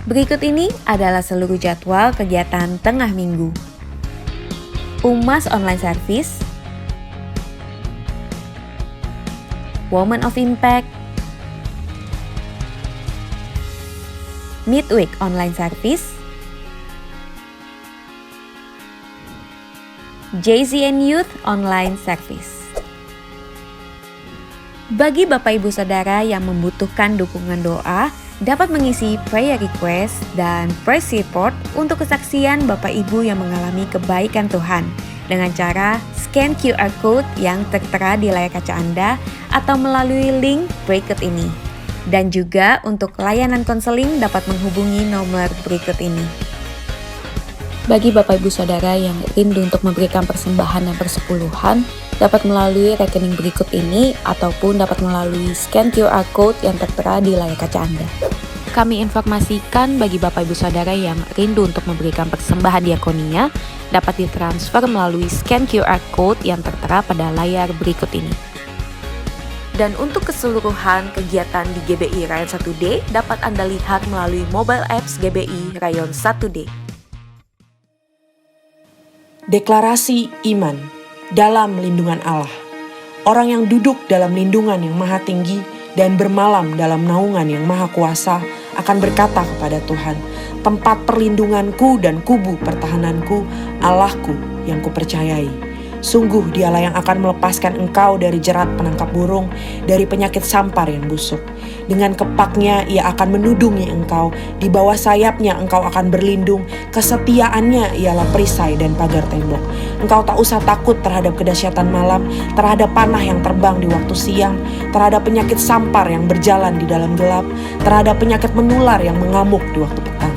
Berikut ini adalah seluruh jadwal kegiatan tengah minggu. Umas Online Service, Women of Impact, Midweek Online Service, JZN Youth Online Service. Bagi Bapak Ibu Saudara yang membutuhkan dukungan doa, dapat mengisi prayer request dan praise report untuk kesaksian Bapak Ibu yang mengalami kebaikan Tuhan dengan cara scan QR code yang tertera di layar kaca Anda atau melalui link berikut ini. Dan juga untuk layanan konseling dapat menghubungi nomor berikut ini. Bagi Bapak Ibu Saudara yang rindu untuk memberikan persembahan dan persepuluhan, dapat melalui rekening berikut ini ataupun dapat melalui scan QR code yang tertera di layar kaca Anda. Kami informasikan bagi Bapak Ibu Saudara yang rindu untuk memberikan persembahan diakonia, dapat ditransfer melalui scan QR code yang tertera pada layar berikut ini. Dan untuk keseluruhan kegiatan di GBI Rayon 1D dapat Anda lihat melalui mobile apps GBI Rayon 1D. Deklarasi iman dalam lindungan Allah. Orang yang duduk dalam lindungan yang maha tinggi dan bermalam dalam naungan yang maha kuasa akan berkata kepada Tuhan, tempat perlindunganku dan kubu pertahananku, Allahku yang kupercayai. Sungguh dialah yang akan melepaskan engkau dari jerat penangkap burung, dari penyakit sampar yang busuk. Dengan kepaknya ia akan menudungi engkau, di bawah sayapnya engkau akan berlindung, kesetiaannya ialah perisai dan pagar tembok. Engkau tak usah takut terhadap kedahsyatan malam, terhadap panah yang terbang di waktu siang, terhadap penyakit sampar yang berjalan di dalam gelap, terhadap penyakit menular yang mengamuk di waktu petang.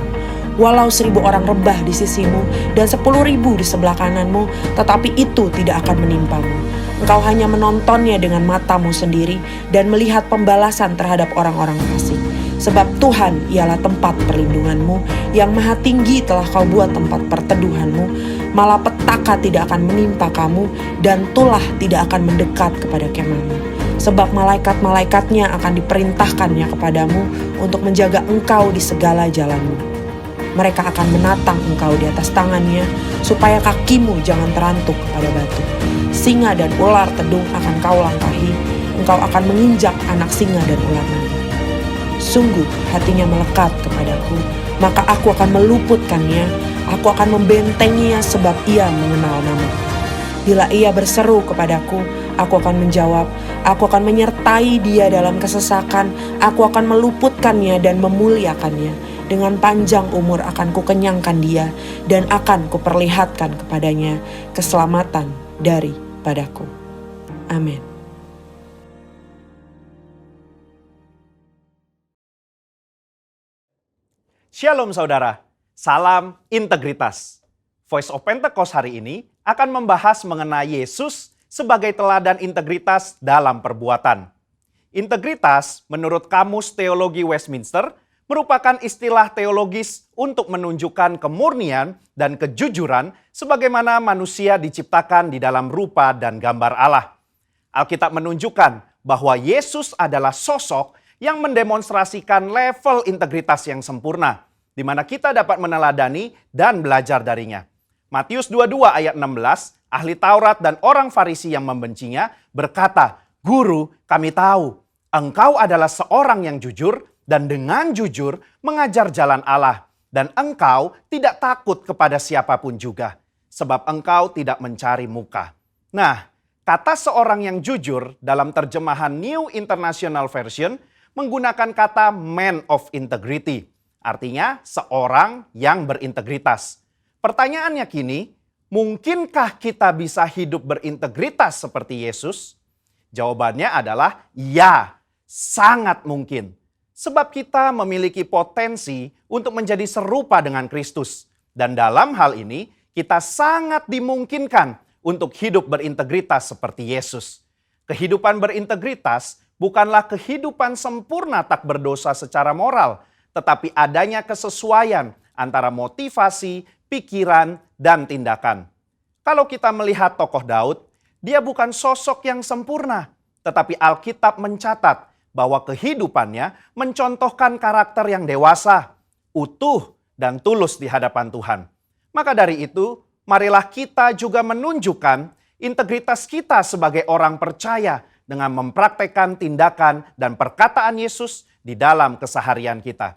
Walau 1000 orang rebah di sisimu dan 10.000 di sebelah kananmu, tetapi itu tidak akan menimpamu. Engkau hanya menontonnya dengan matamu sendiri dan melihat pembalasan terhadap orang-orang fasik. Sebab Tuhan ialah tempat perlindunganmu, yang maha tinggi telah kau buat tempat perteduhanmu. Malapetaka tidak akan menimpa kamu dan tulah tidak akan mendekat kepada kemahmu. Sebab malaikat-malaikatnya akan diperintahkannya kepadamu untuk menjaga engkau di segala jalanmu. Mereka akan menatang engkau di atas tangannya, supaya kakimu jangan terantuk kepada batu. Singa dan ular tedung akan kau langkahi, engkau akan menginjak anak singa dan ular naga. Sungguh hatinya melekat kepadaku, maka aku akan meluputkannya, aku akan membentenginya sebab ia mengenal namaku. Bila ia berseru kepadaku, aku akan menjawab, aku akan menyertai dia dalam kesesakan, aku akan meluputkannya dan memuliakannya. Dengan panjang umur akan kukenyangkan dia dan akan kuperlihatkan kepadanya keselamatan daripadaku. Amin. Shalom saudara, salam integritas. Voice of Pentecost hari ini akan membahas mengenai Yesus sebagai teladan integritas dalam perbuatan. Integritas menurut Kamus Teologi Westminster merupakan istilah teologis untuk menunjukkan kemurnian dan kejujuran sebagaimana manusia diciptakan di dalam rupa dan gambar Allah. Alkitab menunjukkan bahwa Yesus adalah sosok yang mendemonstrasikan level integritas yang sempurna, di mana kita dapat meneladani dan belajar darinya. Matius 22 ayat 16, ahli Taurat dan orang Farisi yang membencinya berkata, "Guru, kami tahu, engkau adalah seorang yang jujur, dan dengan jujur mengajar jalan Allah. Dan engkau tidak takut kepada siapapun juga, sebab engkau tidak mencari muka." Nah, kata seorang yang jujur dalam terjemahan New International Version menggunakan kata man of integrity. Artinya seorang yang berintegritas. Pertanyaannya kini, mungkinkah kita bisa hidup berintegritas seperti Yesus? Jawabannya adalah ya, sangat mungkin. Sebab kita memiliki potensi untuk menjadi serupa dengan Kristus. Dan dalam hal ini, kita sangat dimungkinkan untuk hidup berintegritas seperti Yesus. Kehidupan berintegritas bukanlah kehidupan sempurna tak berdosa secara moral, tetapi adanya kesesuaian antara motivasi, pikiran, dan tindakan. Kalau kita melihat tokoh Daud, dia bukan sosok yang sempurna, tetapi Alkitab mencatat bahwa kehidupannya mencontohkan karakter yang dewasa, utuh, dan tulus di hadapan Tuhan. Maka dari itu, marilah kita juga menunjukkan integritas kita sebagai orang percaya dengan mempraktekkan tindakan dan perkataan Yesus di dalam keseharian kita.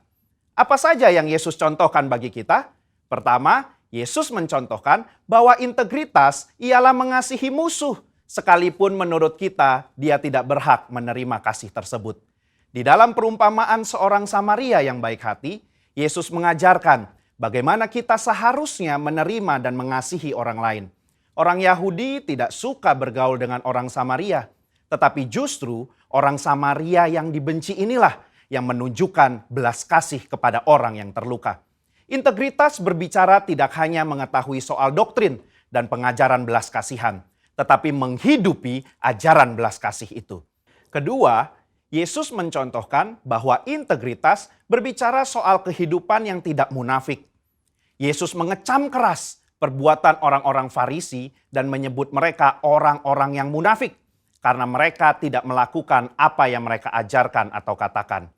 Apa saja yang Yesus contohkan bagi kita? Pertama, Yesus mencontohkan bahwa integritas ialah mengasihi musuh, sekalipun menurut kita dia tidak berhak menerima kasih tersebut. Di dalam perumpamaan seorang Samaria yang baik hati, Yesus mengajarkan bagaimana kita seharusnya menerima dan mengasihi orang lain. Orang Yahudi tidak suka bergaul dengan orang Samaria, tetapi justru orang Samaria yang dibenci inilah yang menunjukkan belas kasih kepada orang yang terluka. Integritas berbicara tidak hanya mengetahui soal doktrin dan pengajaran belas kasihan, tetapi menghidupi ajaran belas kasih itu. Kedua, Yesus mencontohkan bahwa integritas berbicara soal kehidupan yang tidak munafik. Yesus mengecam keras perbuatan orang-orang Farisi dan menyebut mereka orang-orang yang munafik karena mereka tidak melakukan apa yang mereka ajarkan atau katakan.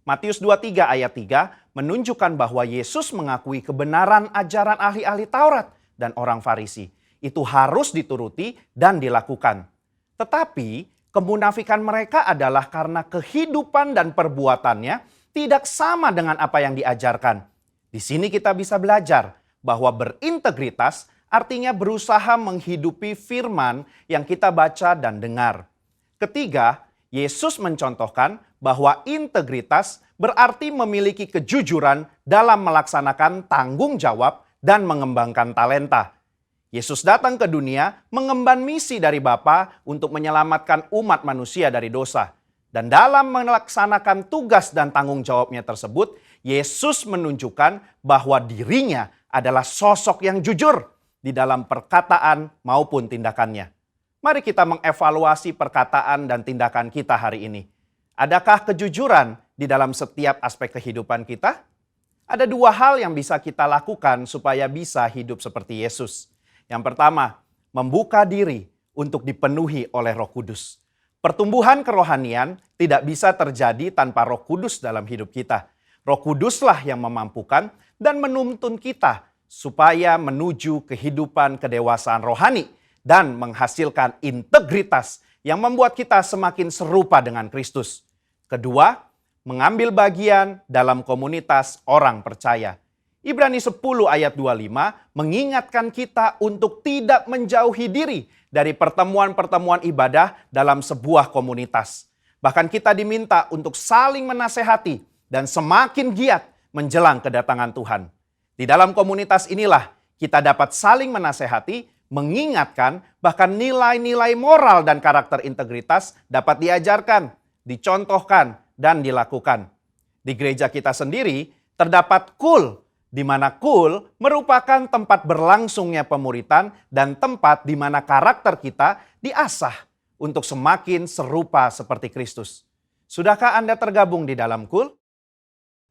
Matius 23 ayat 3 menunjukkan bahwa Yesus mengakui kebenaran ajaran ahli-ahli Taurat dan orang Farisi. Itu harus dituruti dan dilakukan. Tetapi kemunafikan mereka adalah karena kehidupan dan perbuatannya tidak sama dengan apa yang diajarkan. Di sini kita bisa belajar bahwa berintegritas artinya berusaha menghidupi firman yang kita baca dan dengar. Ketiga, Yesus mencontohkan bahwa integritas berarti memiliki kejujuran dalam melaksanakan tanggung jawab dan mengembangkan talenta. Yesus datang ke dunia mengemban misi dari Bapa untuk menyelamatkan umat manusia dari dosa. Dan dalam melaksanakan tugas dan tanggung jawabnya tersebut, Yesus menunjukkan bahwa dirinya adalah sosok yang jujur di dalam perkataan maupun tindakannya. Mari kita mengevaluasi perkataan dan tindakan kita hari ini. Adakah kejujuran di dalam setiap aspek kehidupan kita? Ada dua hal yang bisa kita lakukan supaya bisa hidup seperti Yesus. Yang pertama, membuka diri untuk dipenuhi oleh Roh Kudus. Pertumbuhan kerohanian tidak bisa terjadi tanpa Roh Kudus dalam hidup kita. Roh Kuduslah yang memampukan dan menuntun kita supaya menuju kehidupan kedewasaan rohani dan menghasilkan integritas yang membuat kita semakin serupa dengan Kristus. Kedua, mengambil bagian dalam komunitas orang percaya. Ibrani 10 ayat 25 mengingatkan kita untuk tidak menjauhi diri dari pertemuan-pertemuan ibadah dalam sebuah komunitas. Bahkan kita diminta untuk saling menasehati dan semakin giat menjelang kedatangan Tuhan. Di dalam komunitas inilah kita dapat saling menasehati, mengingatkan, bahkan nilai-nilai moral dan karakter integritas dapat diajarkan, dicontohkan, dan dilakukan. Di gereja kita sendiri terdapat KUL, di mana KUL merupakan tempat berlangsungnya pemuritan dan tempat di mana karakter kita diasah untuk semakin serupa seperti Kristus. Sudahkah Anda tergabung di dalam KUL?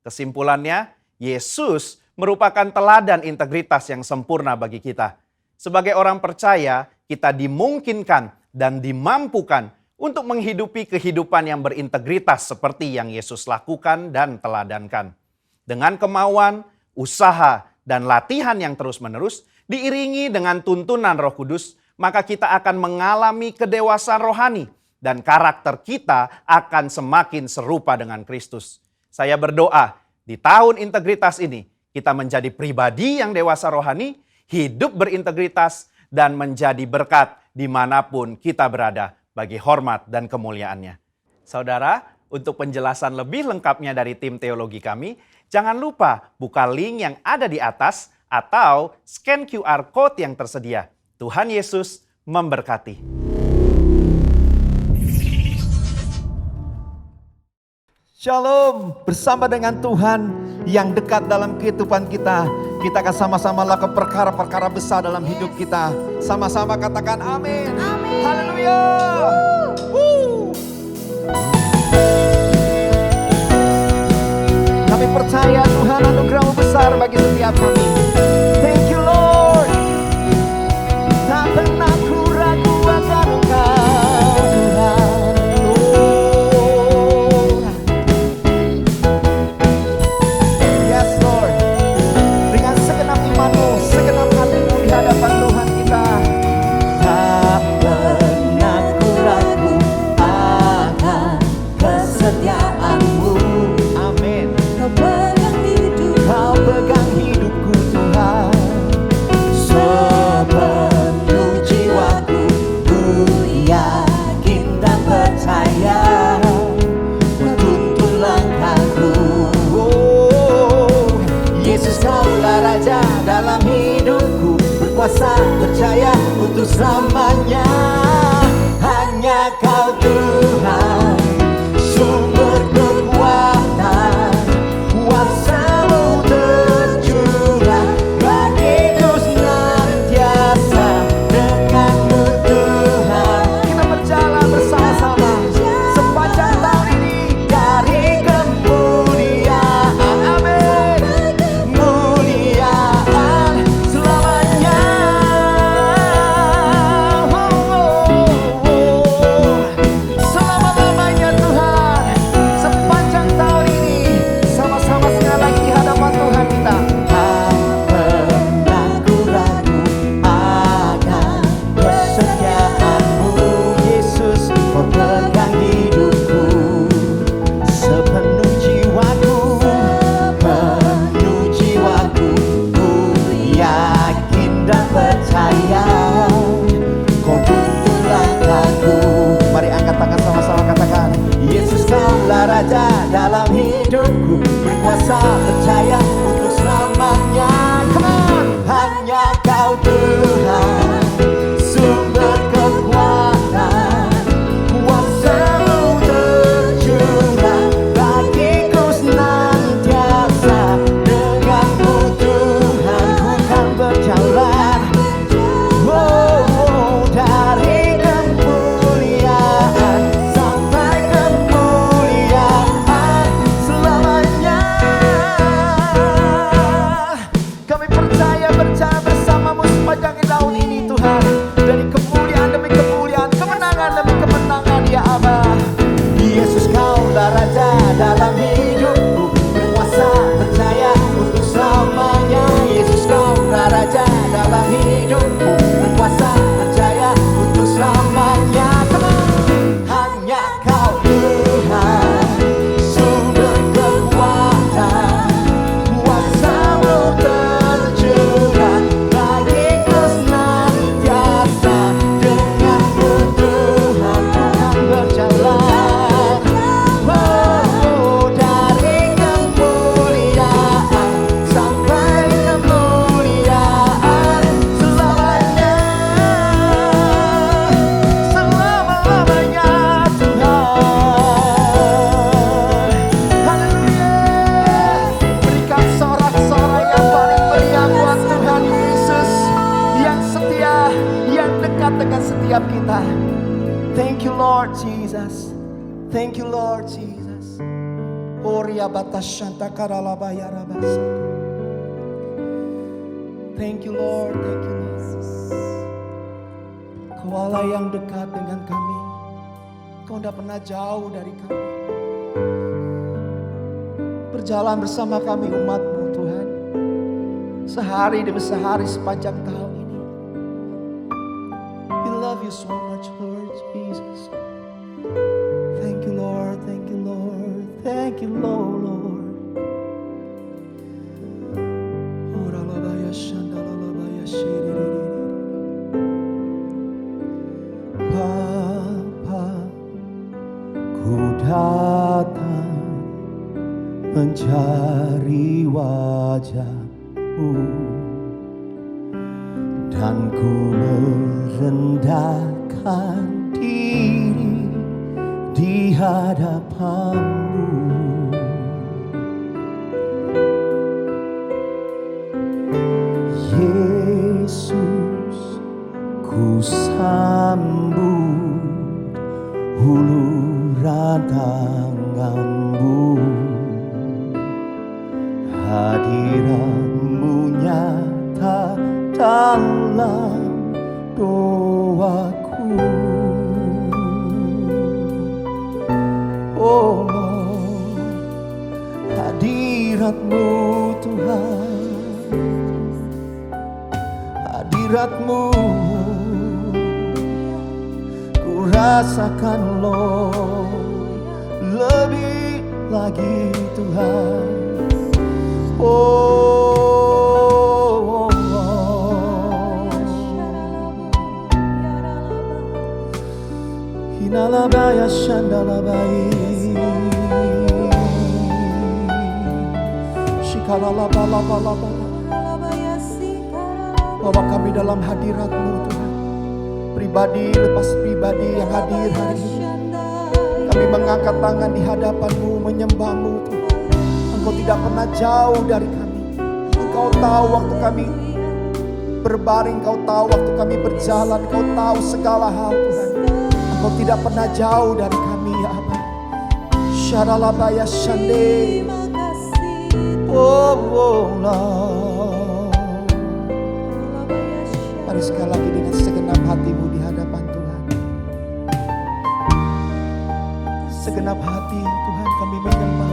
Kesimpulannya, Yesus merupakan teladan integritas yang sempurna bagi kita. Sebagai orang percaya, kita dimungkinkan dan dimampukan untuk menghidupi kehidupan yang berintegritas seperti yang Yesus lakukan dan teladankan. Dengan kemauan, usaha, dan latihan yang terus-menerus, diiringi dengan tuntunan Roh Kudus, maka kita akan mengalami kedewasaan rohani dan karakter kita akan semakin serupa dengan Kristus. Saya berdoa di tahun integritas ini, kita menjadi pribadi yang dewasa rohani, hidup berintegritas, dan menjadi berkat dimanapun kita berada bagi hormat dan kemuliaannya. Saudara, untuk penjelasan lebih lengkapnya dari tim teologi kami, jangan lupa buka link yang ada di atas atau scan QR Code yang tersedia. Tuhan Yesus memberkati. Shalom, bersama dengan Tuhan yang dekat dalam kehidupan kita. Kita akan sama-sama lakukan perkara-perkara besar dalam hidup kita. Sama-sama katakan amin. Amin. Haleluya. Kami percaya Tuhan anugerah-Mu besar bagi setiap kami. Thank you Lord. Tak pernah ku ragu akan Engkau Tuhan. Lord. Yes Lord. berkuasa, percaya untuk selamanya. Hanya Kau Tuhan, sumber kekuatan, kuasa-Mu tercurah bagiku senantiasa. Dengan-Mu Tuhan, kita berjalan bersama-sama sepanjang tahun ini dari kemuliaan, amin, muliaan selamanya. Selama-lamanya Tuhan, sepanjang tahun ini sama-sama sekali lagi di hadapan Tuhan kita. Tak pernah ku ragu akan kesetiaan-Mu Yesus, Kau pegang hidupku sepenuh jiwaku, penuh jiwaku. Ku yakin dan percaya Kau tuntun langkahku. Mari angkat tangan sama-sama katakan, Yesus Kaulah Raja dalam hidupku, berkuasa, percaya untuk selamanya. Come on, hanya Kau Tuhan, sumber kekuatan, kuasa-Mu tercurah bagiku senantiasa. Dengan-Mu Tuhan ku kan berjalan, dari kemuliaan sampai kemuliaan selamanya. Kami percaya berjalan bersama-Mu sepanjang tahun ini Tuhan, dari kemuliaan demi kemuliaan, kemenangan demi kemenangan ya Aba. Yesus Kaulah Raja dalam hidupku, berkuasa, percaya untuk selamanya. Yesus Kaulah Raja dalam hidupku, berkuasa, percaya untuk selamanya. Come on. Hanya Kau Tuhan, sumber kekuatan, kuasa-Mu tercurah bagiku senantiasa. Dengan-Mu Tuhan ku kan berjalan, dari kemuliaan sampai kemuliaan selamanya. Selama-lamanya Tuhan. Haleluya. Berikan sorak-sorai yang paling meriah buat Tuhan Yesus yang setia, yang dekat dengan setiap kita. Thank you Lord Jesus. Thank you Lord Jesus. Oria batashanta karalabaya rabasa. Thank you Lord, thank you Lord. Kau Allah yang dekat dengan kami. Kau tidak pernah jauh dari kami. Berjalan bersama kami umat-Mu Tuhan, sehari demi sehari sepanjang tahun ini. We love you so much Lord Jesus. Thank you Lord, thank you Lord, thank you Lord. Oralabaya shandalalabaya shiririri. Bapa, ku datang mencari wajah-Mu, dan ku merendahkan diri di hadapan-Mu. Yesus, ku sambut huluran tangan-Mu. Hadirat-Mu nyata dalam doaku. Oh Lord, hadirat-Mu Tuhan, hadirat-Mu ku rasakan Lord, lebih lagi Tuhan. Oh Hinalabaya Shandalabai Shikalalabalabala Bawa kami dalam hadirat-Mu Tuhan. Pribadi lepas pribadi yang hadir hari ini, kami mengangkat tangan di hadapan-Mu, menyembah-Mu Tuhan. Engkau tidak pernah jauh dari kami. Engkau tahu waktu kami berbaring, Engkau tahu waktu kami berjalan, Engkau tahu segala hal Tuhan. Engkau tidak pernah jauh dari kami ya Allah. Syaralabaya Shande. Oh Lord. Mari sekali lagi dengan segenap hatimu di hadapan Tuhan. Segenap hati Tuhan kami menyembah.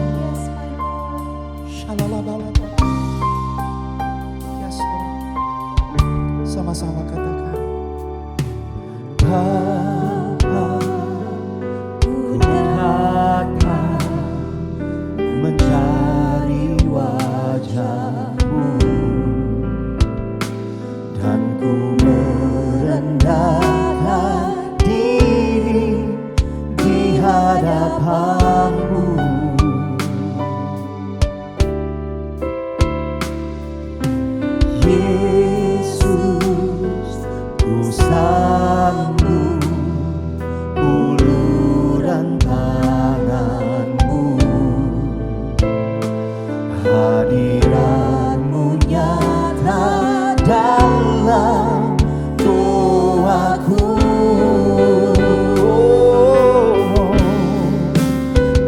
Shalalabalaba. Yes Lord. Sama-sama katakan. Bapa, ku datang mencari wajah-Mu, dan ku merendahkan diri di hadapan-Mu. Yesus, ku sambut uluran tangan-Mu. Hadirat-Mu nyata dalam doaku.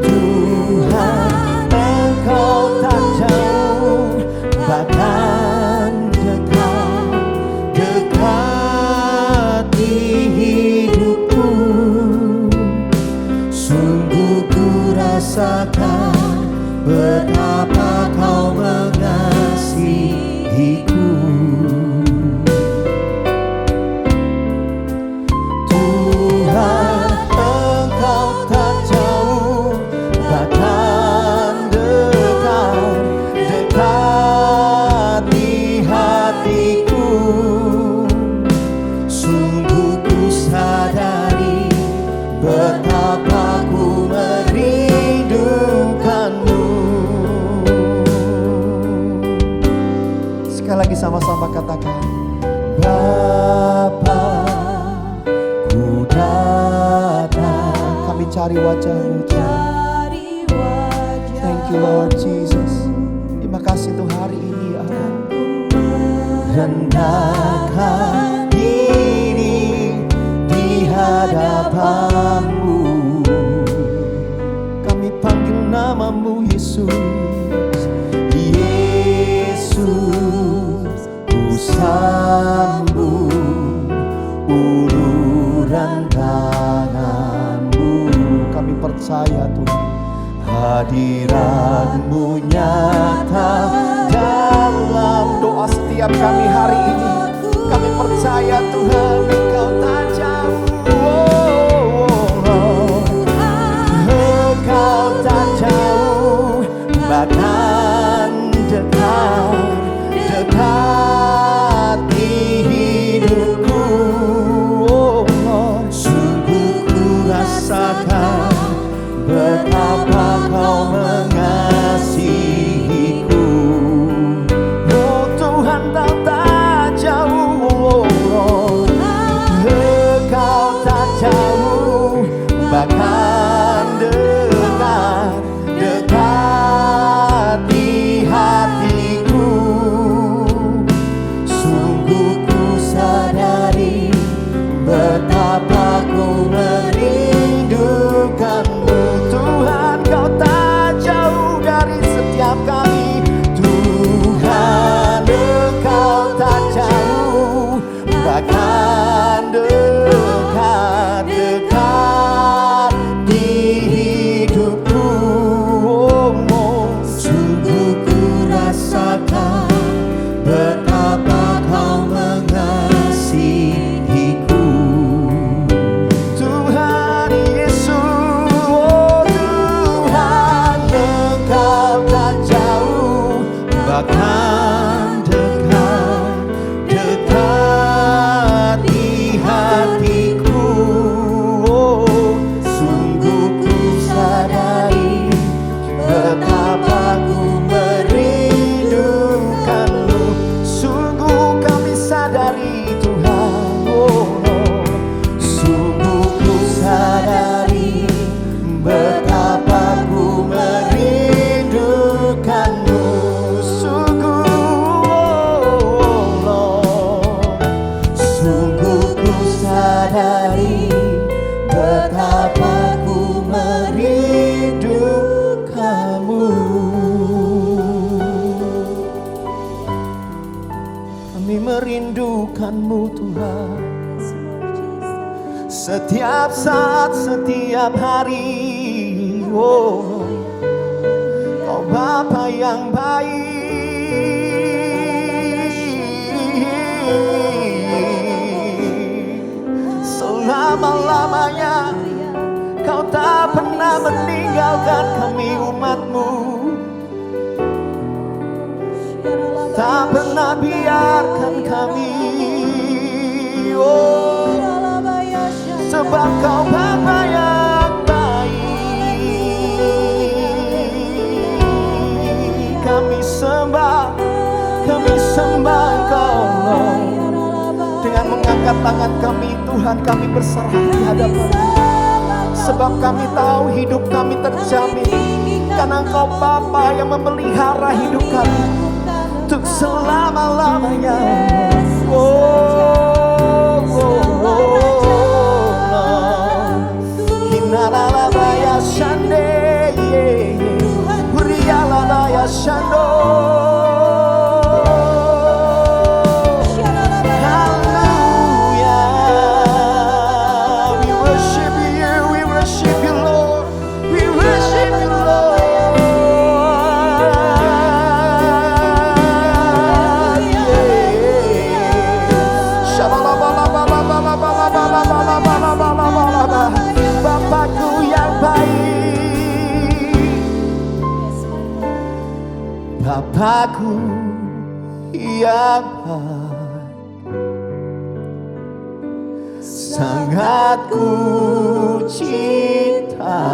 Tuhan, Engkau tak jauh, bahkan dekat di hidupku. Sungguh ku rasakan betapa Kau mengasihiku. Tuhan, Engkau tak jauh, bahkan dekat di hatiku. Sungguh ku sadari betapa ku merindukan-Mu. Sekali lagi sama-sama katakan. Bapa, ku datang. Kami cari wajah-Mu Tuhan. Thank you Lord Jesus. Terima kasih untuk hari ini ya Allah. Rendahkan diri di hadapan-Mu. Kami panggil nama-Mu Yesus. Yesus, ku sambut uluran tangan-Mu. Kami percaya Tuhan, hadirat-Mu nyata dalam doa setiap kami hari ini. Kami percaya Tuhan, Engkau tak jauh. Engkau tak jauh, bahkan dekat di hidupku. Sungguh ku rasakan betapa Kau mengasihiku. Oh Tuhan, Kau tak jauh. Engkau tak jauh, bahkan dekat di hatiku. Sungguh ku sadari betapa ku merindukan-Mu. Tuhan, Kau tak jauh dari setiap kami. Tuhan, Engkau tak jauh, bahkan dekat di hidupku. Sungguh ku rasakan betapa Kau mengasihiku. Tuhan Yesus, oh Tuhan, Engkau tak jauh, bahkan dekat di hatiku. Sungguh ku sadari betapa ku merindukan-Mu. Sungguh kami sadari Kami merindukan-Mu Tuhan, setiap saat, setiap hari. Oh, Kau Bapa yang baik. Selama-lamanya Kau tak pernah meninggalkan kami umat-Mu, tak pernah biarkan kami. Oh, sebab Kau Bapa yang baik. Kami sembah Engkau, Lord. Dengan mengangkat tangan kami, Tuhan, kami berserah di hadapan-Mu. Sebab kami tahu hidup kami terjamin, karena Engkau Bapa yang memelihara hidup kami untuk selama-lamanya. Hinalalabaya shande, Hurialabaya shando. Bapakku yang baik, Bapakku yang baik, sangat ku cinta.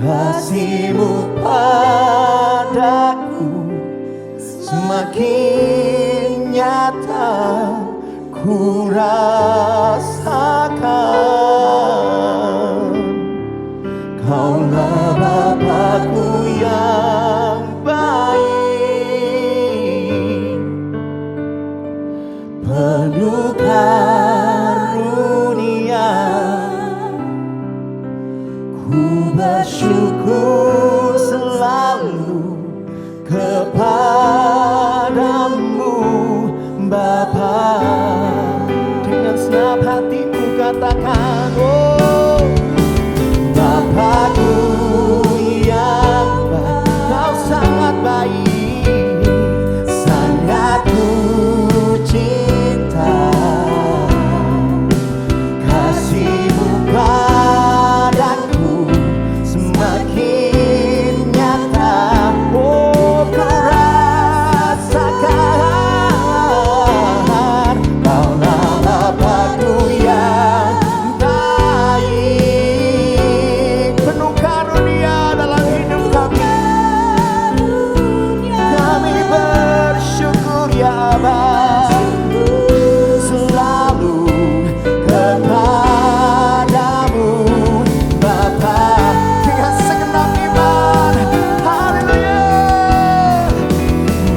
Kasih-Mu padaku semakin nyata ku rasakan. Kaulah Bapakku yang baik, penuh karunia. Ku bersyukur selalu kepadamu, Bapa. Dengan senap hatimu katakan, oh, Bapakku yang baik. Kau sangat baik, sangat ku cinta. Kasih-Mu padaku semakin nyata. Oh, ku rasakan. Kaulah Bapakku yang baik, penuh karunia dalam hidup kami. Kami bersyukur ya Bapa, selalu kepadamu, Bapa. Dengan segenap iman, haleluya.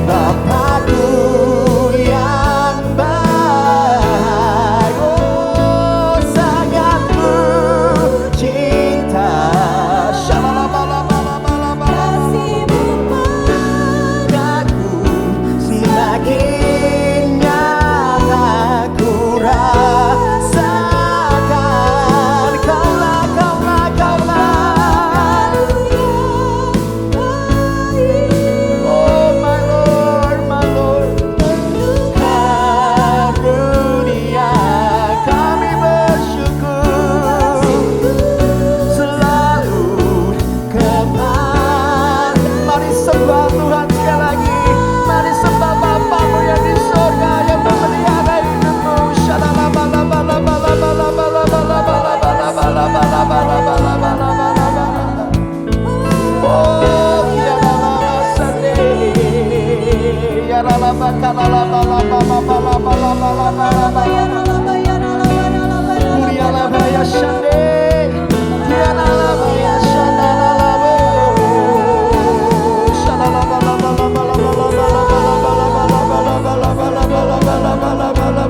Bapakku yang baik, oh, sangat ku cinta. Padaku semakin nyata ku rasakan. Kaulah oh my Lord, karunia. Kami bersyukur selalu kepada. Mari sembah Tuhan sekali lagi. Mari sembah Bapa-Mu yang di surga, yang memelihara hidupmu. Oh, ya lama sande, ya lama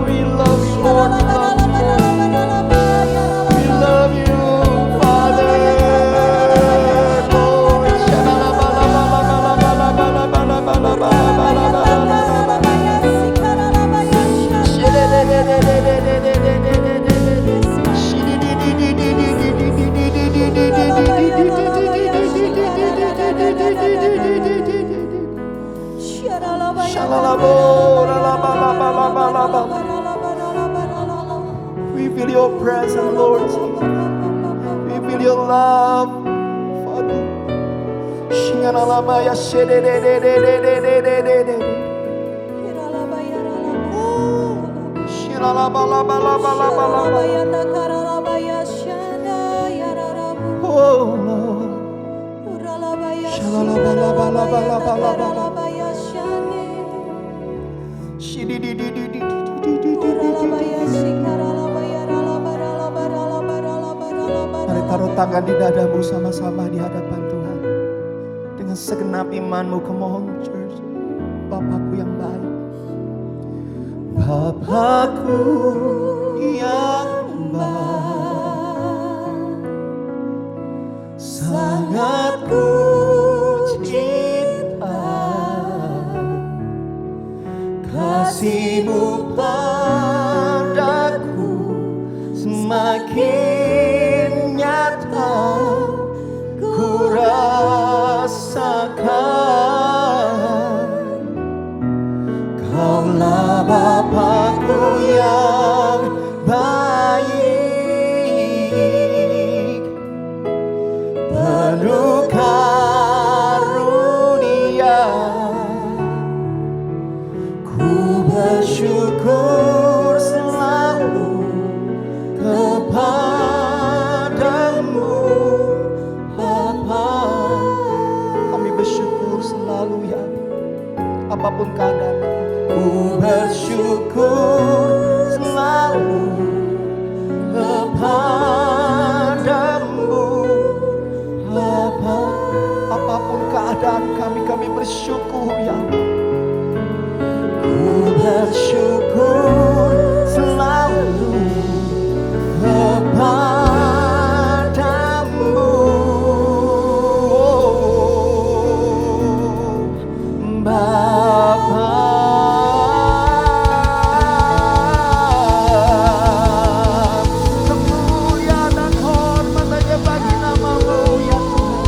we love you, Lord. We love you, Father. Oh, We feel your presence, Lord Jesus. We feel your love, Father. Shingalalabaya shedededededededededede. Oh Lord. Mari taruh tangan di dadamu sama-sama di hadapan Tuhan. Dengan segenap imanmu, come on church. Bapakku yang baik. Bapakku yang baik, sangat ku cinta, kasih-Mu padaku semakin nyata ku rasakan. Kaulah Bapakku yang baik, penuh karunia. Ku bersyukur selalu kepadamu, Bapa. Kami bersyukur selalu ya, apapun keadaan. Ku bersyukur selalu kepadamu, Bapa. Apapun keadaan kami bersyukur ya. Ku bersyukur selalu kepadamu, Bapa. Kemuliaan dan hormat hanya bagi nama-Mu ya Tuhan.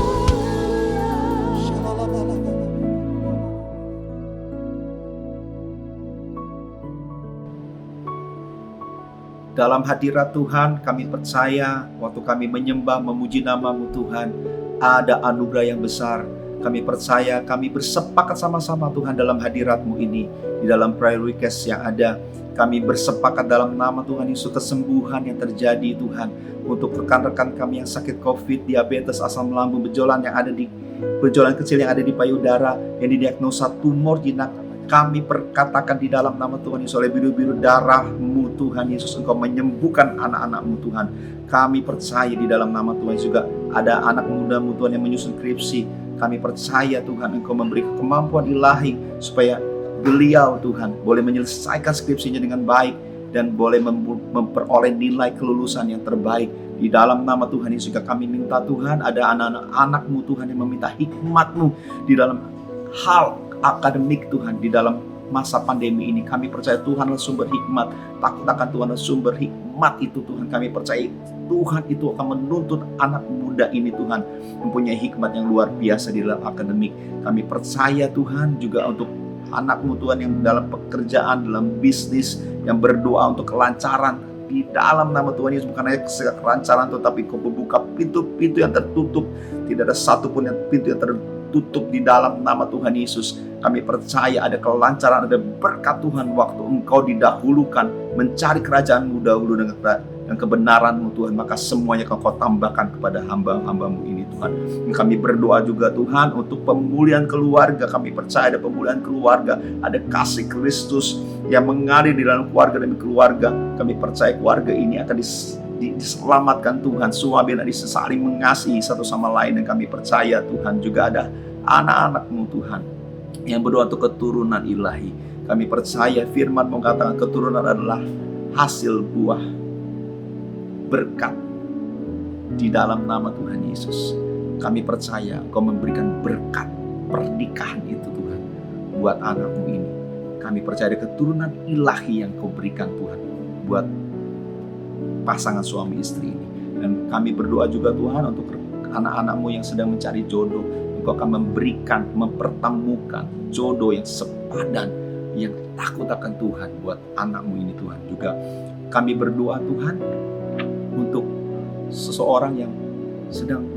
Dalam hadirat Tuhan, kami percaya waktu kami menyembah, memuji nama-Mu Tuhan, ada anugerah yang besar. Kami percaya, kami bersepakat sama-sama Tuhan dalam hadirat-Mu ini. Di dalam prayer request yang ada, kami bersepakat dalam nama Tuhan Yesus, kesembuhan yang terjadi Tuhan. Untuk rekan-rekan kami yang sakit COVID, diabetes, asam lambung, benjolan kecil yang ada di payudara, yang didiagnosa tumor jinak, kami perkatakan di dalam nama Tuhan Yesus, oleh biru-biru darah-Mu Tuhan Yesus, Engkau menyembuhkan anak-anak-Mu Tuhan. Kami percaya di dalam nama Tuhan juga ada anak muda-Mu Tuhan yang menyusun skripsi. Kami percaya Tuhan Engkau memberi kemampuan ilahi supaya beliau Tuhan boleh menyelesaikan skripsinya dengan baik dan boleh memperoleh nilai kelulusan yang terbaik. Di dalam nama Tuhan Yesus juga kami minta Tuhan, ada anak-anak-Mu Tuhan yang meminta hikmat-Mu di dalam hal akademik Tuhan. Di dalam masa pandemi ini kami percaya Tuhan adalah sumber hikmat. Takut akan Tuhan adalah sumber hikmat itu Tuhan. Kami percaya Tuhan itu akan menuntut anak muda ini Tuhan mempunyai hikmat yang luar biasa di dalam akademik. Kami percaya Tuhan juga untuk anak-Mu Tuhan yang dalam pekerjaan, dalam bisnis, yang berdoa untuk kelancaran. Di dalam nama Tuhan Yesus, bukan hanya kelancaran tetapi Kau membuka pintu-pintu yang tertutup. Tidak ada satupun yang pintu yang tertutup di dalam nama Tuhan Yesus. Kami percaya ada kelancaran, ada berkat Tuhan waktu Engkau didahulukan mencari kerajaan-Mu dahulu dengan kebenaran-Mu Tuhan, maka semuanya Kau tambahkan kepada hamba-hamba-Mu ini Tuhan. Kami berdoa juga Tuhan untuk pemulihan keluarga. Kami percaya ada pemulihan keluarga, ada kasih Kristus yang mengalir di dalam keluarga demi keluarga. Kami percaya keluarga ini akan diselamatkan Tuhan. Suami dan istri saling mengasihi satu sama lain. Dan kami percaya Tuhan juga ada anak-anak-Mu Tuhan yang berdoa untuk keturunan ilahi. Kami percaya firman mengatakan keturunan adalah hasil buah berkat di dalam nama Tuhan Yesus. Kami percaya Engkau memberikan berkat pernikahan itu Tuhan buat anak-Mu ini. Kami percaya ada keturunan ilahi yang Kau berikan Tuhan buat pasangan suami istri ini. Dan kami berdoa juga Tuhan untuk anak-anak-Mu yang sedang mencari jodoh. Engkau akan memberikan, mempertemukan jodoh yang sepadan yang takut akan Tuhan buat anak-Mu ini Tuhan. Juga kami berdoa Tuhan untuk seseorang yang sedang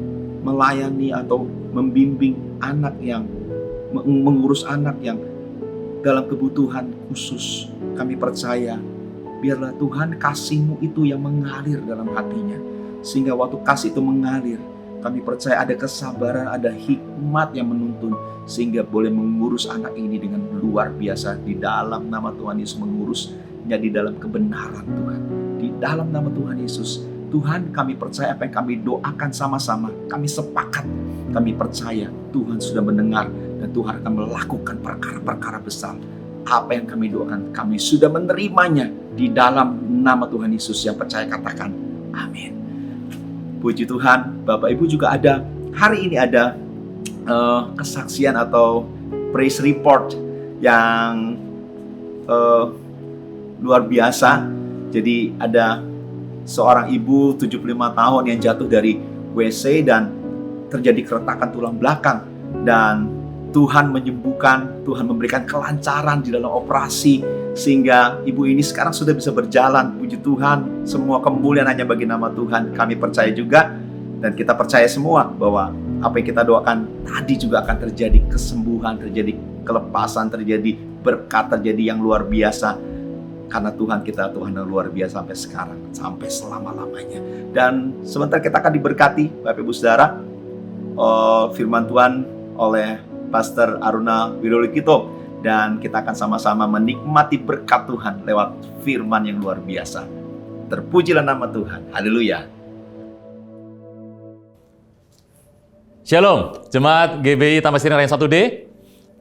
melayani atau membimbing anak yang mengurus anak yang dalam kebutuhan khusus. Kami percaya biarlah Tuhan kasih-Mu itu yang mengalir dalam hatinya, sehingga waktu kasih itu mengalir, kami percaya ada kesabaran, ada hikmat yang menuntun, sehingga boleh mengurus anak ini dengan luar biasa. Di dalam nama Tuhan Yesus, mengurusnya di dalam kebenaran Tuhan. Di dalam nama Tuhan Yesus, Tuhan, kami percaya apa yang kami doakan sama-sama, kami sepakat, kami percaya Tuhan sudah mendengar dan Tuhan akan melakukan perkara-perkara besar. Apa yang kami doakan, kami sudah menerimanya di dalam nama Tuhan Yesus. Yang percaya katakan amin. Puji Tuhan, Bapak Ibu juga ada, hari ini ada kesaksian atau praise report yang luar biasa. Jadi ada seorang ibu 75 tahun yang jatuh dari WC dan terjadi keretakan tulang belakang, dan Tuhan menyembuhkan, Tuhan memberikan kelancaran di dalam operasi sehingga ibu ini sekarang sudah bisa berjalan. Puji Tuhan, semua kemuliaan hanya bagi nama Tuhan. Kami percaya juga dan kita percaya semua bahwa apa yang kita doakan tadi juga akan terjadi kesembuhan, terjadi kelepasan, terjadi berkat, terjadi yang luar biasa. Karena Tuhan kita, Tuhan yang luar biasa sampai sekarang, sampai selama-lamanya. Dan sebentar kita akan diberkati, Bapak Ibu Saudara, firman Tuhan oleh Pastor Aruna Wirolikito. Dan kita akan sama-sama menikmati berkat Tuhan lewat firman yang luar biasa. Terpujilah nama Tuhan. Haleluya. Shalom, Jemaat GBI Taman Siri Raya 1D.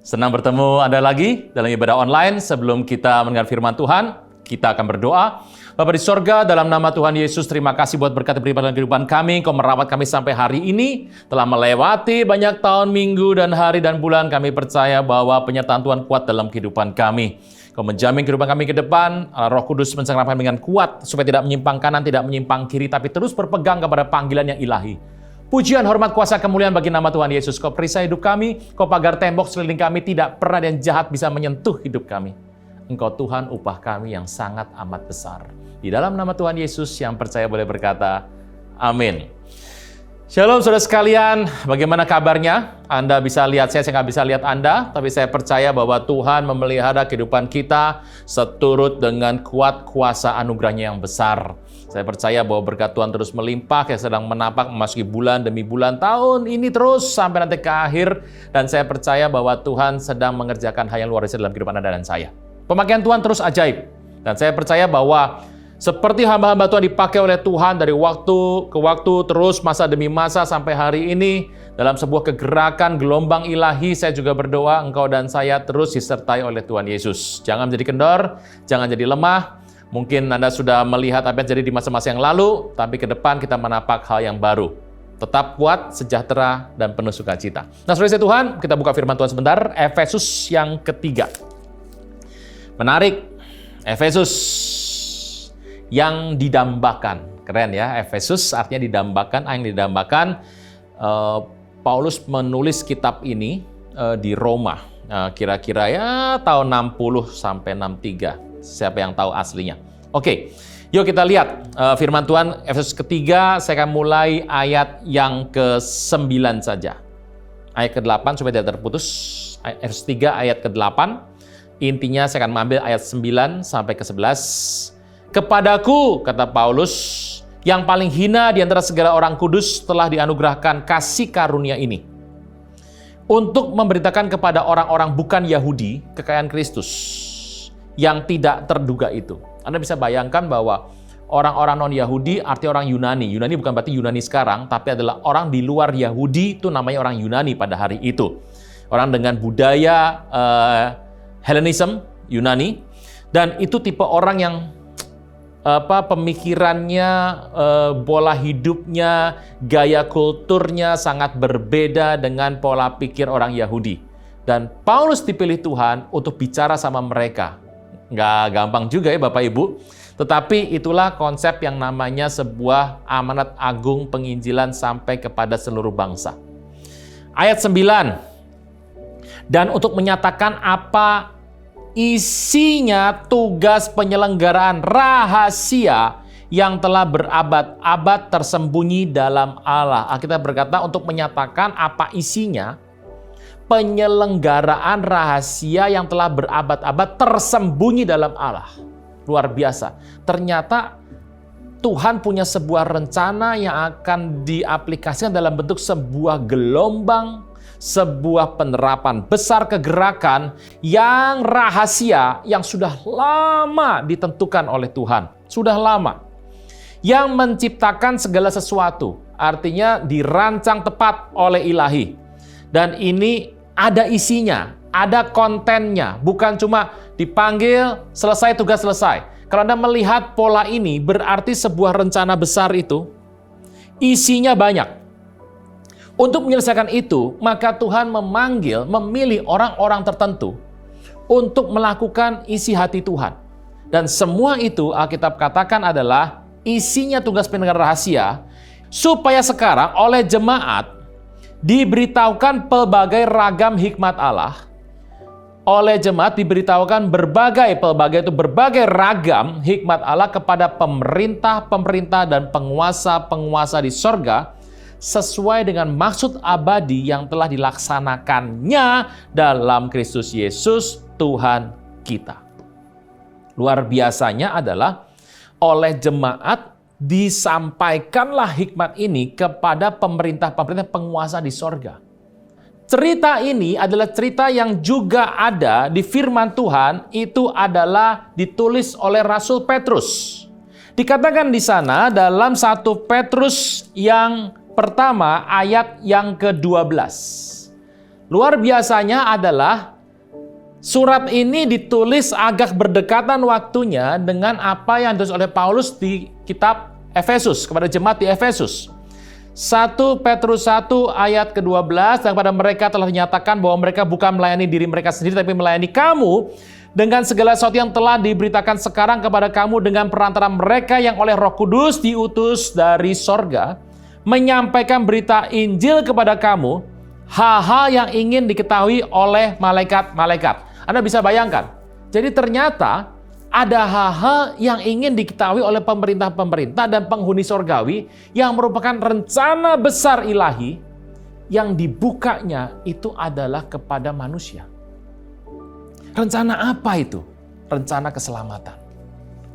Senang bertemu Anda lagi dalam ibadah online. Sebelum kita mendengar firman Tuhan, kita akan berdoa. Bapa di sorga, dalam nama Tuhan Yesus, terima kasih buat berkat beribadah dalam kehidupan kami. Engkau merawat kami sampai hari ini, telah melewati banyak tahun, minggu, dan hari, dan bulan. Kami percaya bahwa penyertaan Tuhan kuat dalam kehidupan kami. Kau menjamin kehidupan kami ke depan, Roh Kudus mencengkram kami dengan kuat, supaya tidak menyimpang kanan, tidak menyimpang kiri, tapi terus berpegang kepada panggilan yang ilahi. Pujian, hormat, kuasa, kemuliaan bagi nama Tuhan Yesus. Kau perisai hidup kami, Kau pagar tembok sekeliling kami, tidak pernah yang jahat bisa menyentuh hidup kami. Engkau Tuhan upah kami yang sangat amat besar. Di dalam nama Tuhan Yesus yang percaya boleh berkata, amin. Shalom saudara sekalian, bagaimana kabarnya? Anda bisa lihat saya nggak bisa lihat Anda, tapi saya percaya bahwa Tuhan memelihara kehidupan kita seturut dengan kuat kuasa anugerahnya yang besar. Saya percaya bahwa berkat Tuhan terus melimpah, yang sedang menapak memasuki bulan demi bulan, tahun ini terus sampai nanti ke akhir. Dan saya percaya bahwa Tuhan sedang mengerjakan hal yang luar biasa dalam kehidupan Anda dan saya. Pemakaian Tuhan terus ajaib. Dan saya percaya bahwa seperti hamba-hamba Tuhan dipakai oleh Tuhan dari waktu ke waktu, terus masa demi masa sampai hari ini, dalam sebuah kegerakan gelombang ilahi, saya juga berdoa engkau dan saya terus disertai oleh Tuhan Yesus. Jangan menjadi kendor, jangan jadi lemah. Mungkin Anda sudah melihat apa yang terjadi di masa-masa yang lalu, tapi ke depan kita menapak hal yang baru. Tetap kuat, sejahtera, dan penuh sukacita. Nah, saudara Tuhan, kita buka firman Tuhan sebentar. Efesus yang ketiga. Menarik, Efesus yang didambakan. Keren ya, Efesus artinya didambakan, yang didambakan. Paulus menulis kitab ini di Roma. Kira-kira ya tahun 60 sampai 63. Siapa yang tahu aslinya? Oke, yuk kita lihat firman Tuhan Efesus ketiga. Saya akan mulai ayat yang ke-9 saja. Ayat ke-8 supaya tidak terputus. Efesus 3 ayat ke-8. Intinya saya akan mengambil ayat 9 sampai ke-11. Kepadaku, kata Paulus, yang paling hina di antara segala orang kudus telah dianugerahkan kasih karunia ini, untuk memberitakan kepada orang-orang bukan Yahudi kekayaan Kristus yang tidak terduga itu. Anda bisa bayangkan bahwa orang-orang non-Yahudi artinya orang Yunani. Yunani bukan berarti Yunani sekarang, tapi adalah orang di luar Yahudi, itu namanya orang Yunani pada hari itu. Orang dengan budaya Hellenism, Yunani, dan itu tipe orang yang pemikirannya, pola hidupnya, gaya kulturnya sangat berbeda dengan pola pikir orang Yahudi. Dan Paulus dipilih Tuhan untuk bicara sama mereka. Nggak gampang juga ya Bapak Ibu, tetapi itulah konsep yang namanya sebuah amanat agung penginjilan sampai kepada seluruh bangsa. Ayat 9, dan untuk menyatakan apa isinya tugas penyelenggaraan rahasia yang telah berabad-abad tersembunyi dalam Allah. Alkitab berkata untuk menyatakan apa isinya, penyelenggaraan rahasia yang telah berabad-abad tersembunyi dalam Allah. Luar biasa. Ternyata Tuhan punya sebuah rencana yang akan diaplikasikan dalam bentuk sebuah gelombang, sebuah penerapan besar kegerakan yang rahasia yang sudah lama ditentukan oleh Tuhan. Sudah lama. Yang menciptakan segala sesuatu. Artinya dirancang tepat oleh ilahi. Dan ini ada isinya, ada kontennya. Bukan cuma dipanggil, selesai tugas selesai. Kalau Anda melihat pola ini, berarti sebuah rencana besar itu isinya banyak. Untuk menyelesaikan itu, maka Tuhan memilih orang-orang tertentu untuk melakukan isi hati Tuhan. Dan semua itu Alkitab katakan adalah isinya tugas penyelenggaraan rahasia, supaya sekarang oleh jemaat diberitahukan pelbagai ragam hikmat Allah. Oleh jemaat diberitahukan berbagai ragam hikmat Allah kepada pemerintah-pemerintah dan penguasa-penguasa di sorga, sesuai dengan maksud abadi yang telah dilaksanakannya dalam Kristus Yesus Tuhan kita. Luar biasanya adalah oleh jemaat disampaikanlah hikmat ini kepada pemerintah-pemerintah penguasa di sorga. Cerita ini adalah cerita yang juga ada di firman Tuhan, itu adalah ditulis oleh Rasul Petrus. Dikatakan di sana dalam 1 Petrus yang pertama ayat yang ke-12. Luar biasanya adalah surat ini ditulis agak berdekatan waktunya dengan apa yang ditulis oleh Paulus di kitab Efesus kepada jemaat di Efesus. 1 Petrus 1 ayat ke-12, dan kepada mereka telah dinyatakan bahwa mereka bukan melayani diri mereka sendiri tapi melayani kamu dengan segala sesuatu yang telah diberitakan sekarang kepada kamu dengan perantara mereka yang oleh Roh Kudus diutus dari sorga, menyampaikan berita Injil kepada kamu, hal-hal yang ingin diketahui oleh malaikat-malaikat. Anda bisa bayangkan, jadi ternyata ada hal-hal yang ingin diketahui oleh pemerintah-pemerintah dan penghuni sorgawi yang merupakan rencana besar ilahi yang dibukanya itu adalah kepada manusia. Rencana apa itu? Rencana keselamatan.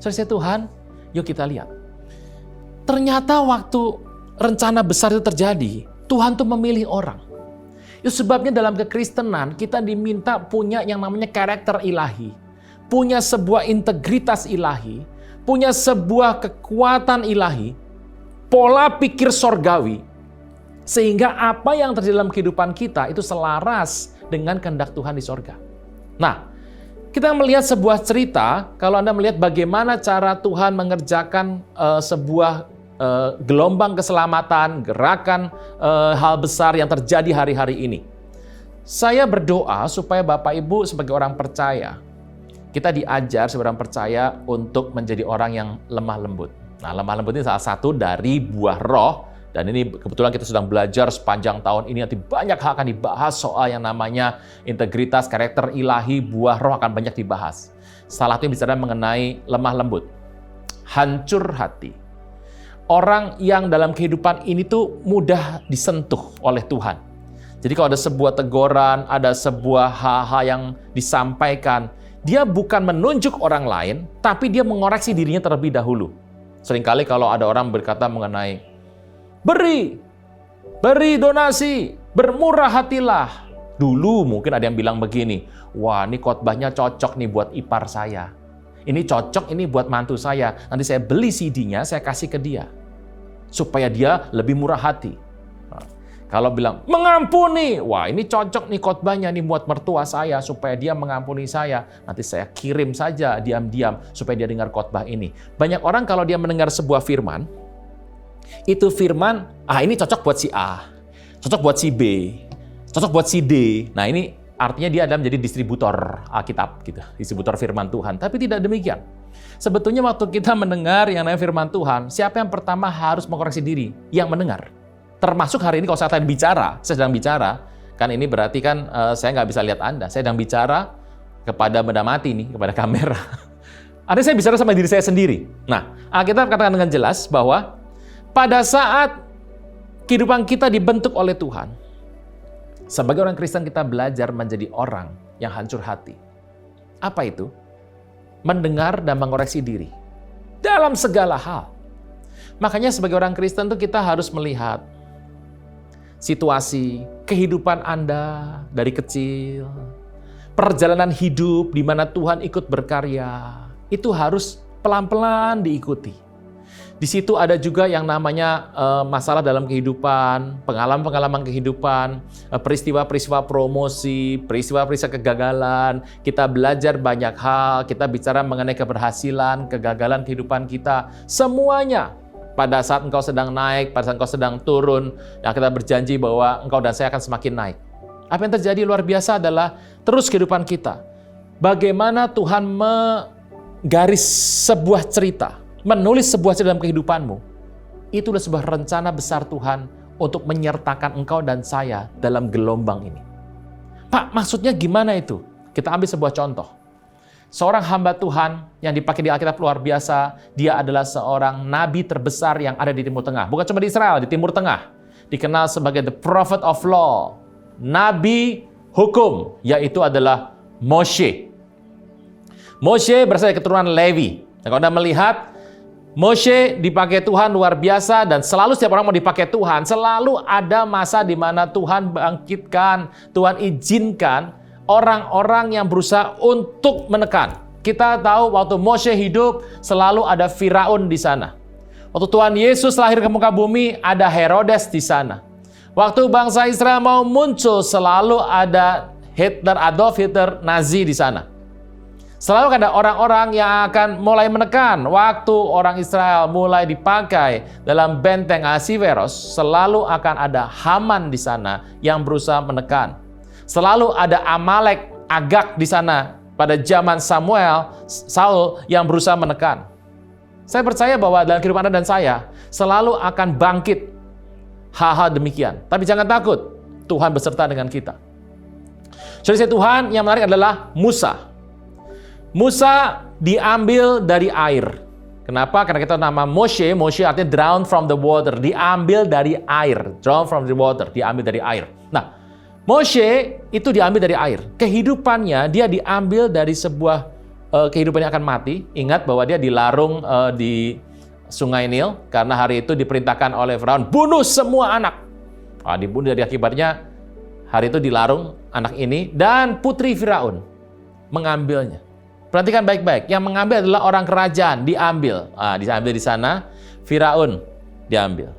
Saudara Tuhan, yuk kita lihat. Ternyata waktu rencana besar itu terjadi, Tuhan tuh memilih orang. Itu sebabnya dalam kekristenan kita diminta punya yang namanya karakter ilahi. Punya sebuah integritas ilahi, punya sebuah kekuatan ilahi, pola pikir sorgawi, sehingga apa yang terjadi dalam kehidupan kita itu selaras dengan kehendak Tuhan di sorga. Nah, kita melihat sebuah cerita, kalau Anda melihat bagaimana cara Tuhan mengerjakan sebuah gelombang keselamatan, gerakan hal besar yang terjadi hari-hari ini. Saya berdoa supaya Bapak Ibu sebagai orang percaya, kita diajar sebagai orang percaya untuk menjadi orang yang lemah lembut. Nah, lemah lembut ini salah satu dari buah roh. Dan ini kebetulan kita sedang belajar sepanjang tahun ini. Nanti banyak hal akan dibahas soal yang namanya integritas, karakter ilahi, buah roh akan banyak dibahas. Salah satunya bicara mengenai lemah lembut. Hancur hati. Orang yang dalam kehidupan ini tuh mudah disentuh oleh Tuhan. Jadi kalau ada sebuah teguran, ada sebuah hal-hal yang disampaikan, dia bukan menunjuk orang lain, tapi dia mengoreksi dirinya terlebih dahulu. Seringkali kalau ada orang berkata mengenai, beri donasi, bermurah hatilah. Dulu mungkin ada yang bilang begini, wah ini khotbahnya cocok nih buat ipar saya. Ini cocok ini buat mantu saya. Nanti saya beli CD-nya, saya kasih ke dia. Supaya dia lebih murah hati. Kalau bilang, mengampuni. Wah ini cocok nih khotbahnya nih buat mertua saya. Supaya dia mengampuni saya. Nanti saya kirim saja diam-diam. Supaya dia dengar khotbah ini. Banyak orang kalau dia mendengar sebuah firman. Itu firman, ini cocok buat si A. Cocok buat si B. Cocok buat si D. Nah ini artinya dia adalah menjadi distributor Alkitab. Gitu, distributor firman Tuhan. Tapi tidak demikian. Sebetulnya waktu kita mendengar yang namanya firman Tuhan. Siapa yang pertama harus mengkoreksi diri? Yang mendengar. Termasuk hari ini kalau saya sedang bicara, kan ini berarti kan saya nggak bisa lihat Anda. Saya sedang bicara, kepada benda mati nih, kepada kamera. Artinya saya bicara sama diri saya sendiri. Nah, Alkitab katakan dengan jelas bahwa pada saat kehidupan kita dibentuk oleh Tuhan, sebagai orang Kristen kita belajar menjadi orang yang hancur hati. Apa itu? Mendengar dan mengoreksi diri dalam segala hal. Makanya sebagai orang Kristen tuh kita harus melihat situasi kehidupan Anda dari kecil, perjalanan hidup di mana Tuhan ikut berkarya, itu harus pelan-pelan diikuti. Di situ ada juga yang namanya masalah dalam kehidupan, pengalaman-pengalaman kehidupan, peristiwa-peristiwa promosi, peristiwa-peristiwa kegagalan. Kita belajar banyak hal, kita bicara mengenai keberhasilan, kegagalan kehidupan kita. Semuanya pada saat engkau sedang naik, pada saat engkau sedang turun, yang kita berjanji bahwa engkau dan saya akan semakin naik. Apa yang terjadi luar biasa adalah terus kehidupan kita. Bagaimana Tuhan menggaris sebuah cerita, menulis sebuah cerita dalam kehidupanmu. Itulah sebuah rencana besar Tuhan untuk menyertakan engkau dan saya dalam gelombang ini. Pak, maksudnya gimana itu? Kita ambil sebuah contoh. Seorang hamba Tuhan yang dipakai di Alkitab luar biasa, dia adalah seorang nabi terbesar yang ada di Timur Tengah. Bukan cuma di Israel, di Timur Tengah. Dikenal sebagai the prophet of law, nabi hukum, yaitu adalah Moshe. Moshe berasal dari keturunan Levi. Nah, kalau Anda melihat, Moshe dipakai Tuhan luar biasa, dan selalu setiap orang mau dipakai Tuhan, selalu ada masa di mana Tuhan bangkitkan, Tuhan izinkan orang-orang yang berusaha untuk menekan. Kita tahu waktu Moshe hidup, selalu ada Firaun di sana. Waktu Tuhan Yesus lahir ke muka bumi, ada Herodes di sana. Waktu bangsa Israel mau muncul, selalu ada Hitler, Adolf Hitler, Nazi di sana. Selalu ada orang-orang yang akan mulai menekan. Waktu orang Israel mulai dipakai dalam benteng Ahasiveros, selalu akan ada Haman di sana yang berusaha menekan. Selalu ada Amalek, Agag di sana pada zaman Saul yang berusaha menekan. Saya percaya bahwa dalam kehidupan Anda dan saya selalu akan bangkit hal-hal demikian. Tapi jangan takut, Tuhan beserta dengan kita. Saudara Tuhan yang menarik adalah Musa. Musa diambil dari air. Kenapa? Karena kita nama Moshe artinya drown from the water, diambil dari air. Drown from the water, diambil dari air. Nah, Moshe itu diambil dari air. Kehidupannya dia diambil dari sebuah kehidupan yang akan mati. Ingat bahwa dia dilarung di Sungai Nil karena hari itu diperintahkan oleh Firaun, bunuh semua anak. Dibunuh, dari akibatnya hari itu dilarung anak ini, dan putri Firaun mengambilnya. Perhatikan baik-baik, yang mengambil adalah orang kerajaan, diambil. Diambil di sana, Firaun diambil.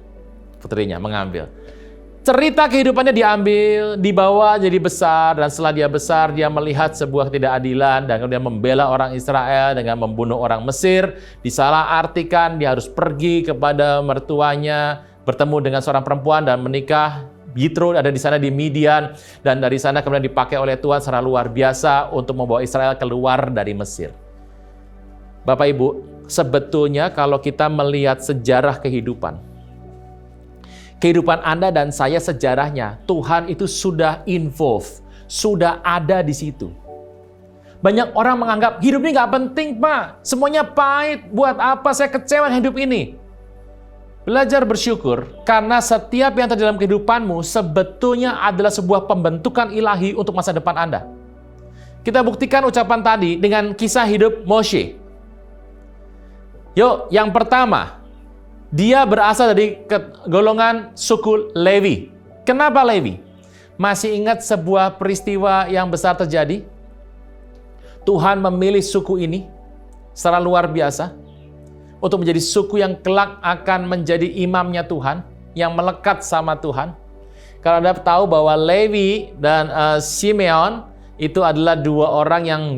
Putrinya mengambil. Cerita kehidupannya diambil, dibawa jadi besar, dan setelah dia besar, dia melihat sebuah ketidakadilan, dan kemudian membela orang Israel dengan membunuh orang Mesir. Disalahartikan, dia harus pergi kepada mertuanya, bertemu dengan seorang perempuan dan menikah. Yitro ada di sana di Midian, dan dari sana kemudian dipakai oleh Tuhan secara luar biasa untuk membawa Israel keluar dari Mesir. Bapak Ibu, sebetulnya kalau kita melihat sejarah kehidupan Anda dan saya, sejarahnya Tuhan itu sudah involve, sudah ada di situ. Banyak orang menganggap hidup ini nggak penting, Pak. Semuanya pahit. Buat apa saya kecewa dengan hidup ini? Belajar bersyukur karena setiap yang terjadi dalam kehidupanmu sebetulnya adalah sebuah pembentukan ilahi untuk masa depan Anda. Kita buktikan ucapan tadi dengan kisah hidup Moshe. Yuk, yang pertama, dia berasal dari golongan suku Levi. Kenapa Levi? Masih ingat sebuah peristiwa yang besar terjadi? Tuhan memilih suku ini secara luar biasa untuk menjadi suku yang kelak akan menjadi imamnya Tuhan, yang melekat sama Tuhan. Kalau Anda tahu bahwa Levi dan Simeon itu adalah dua orang yang,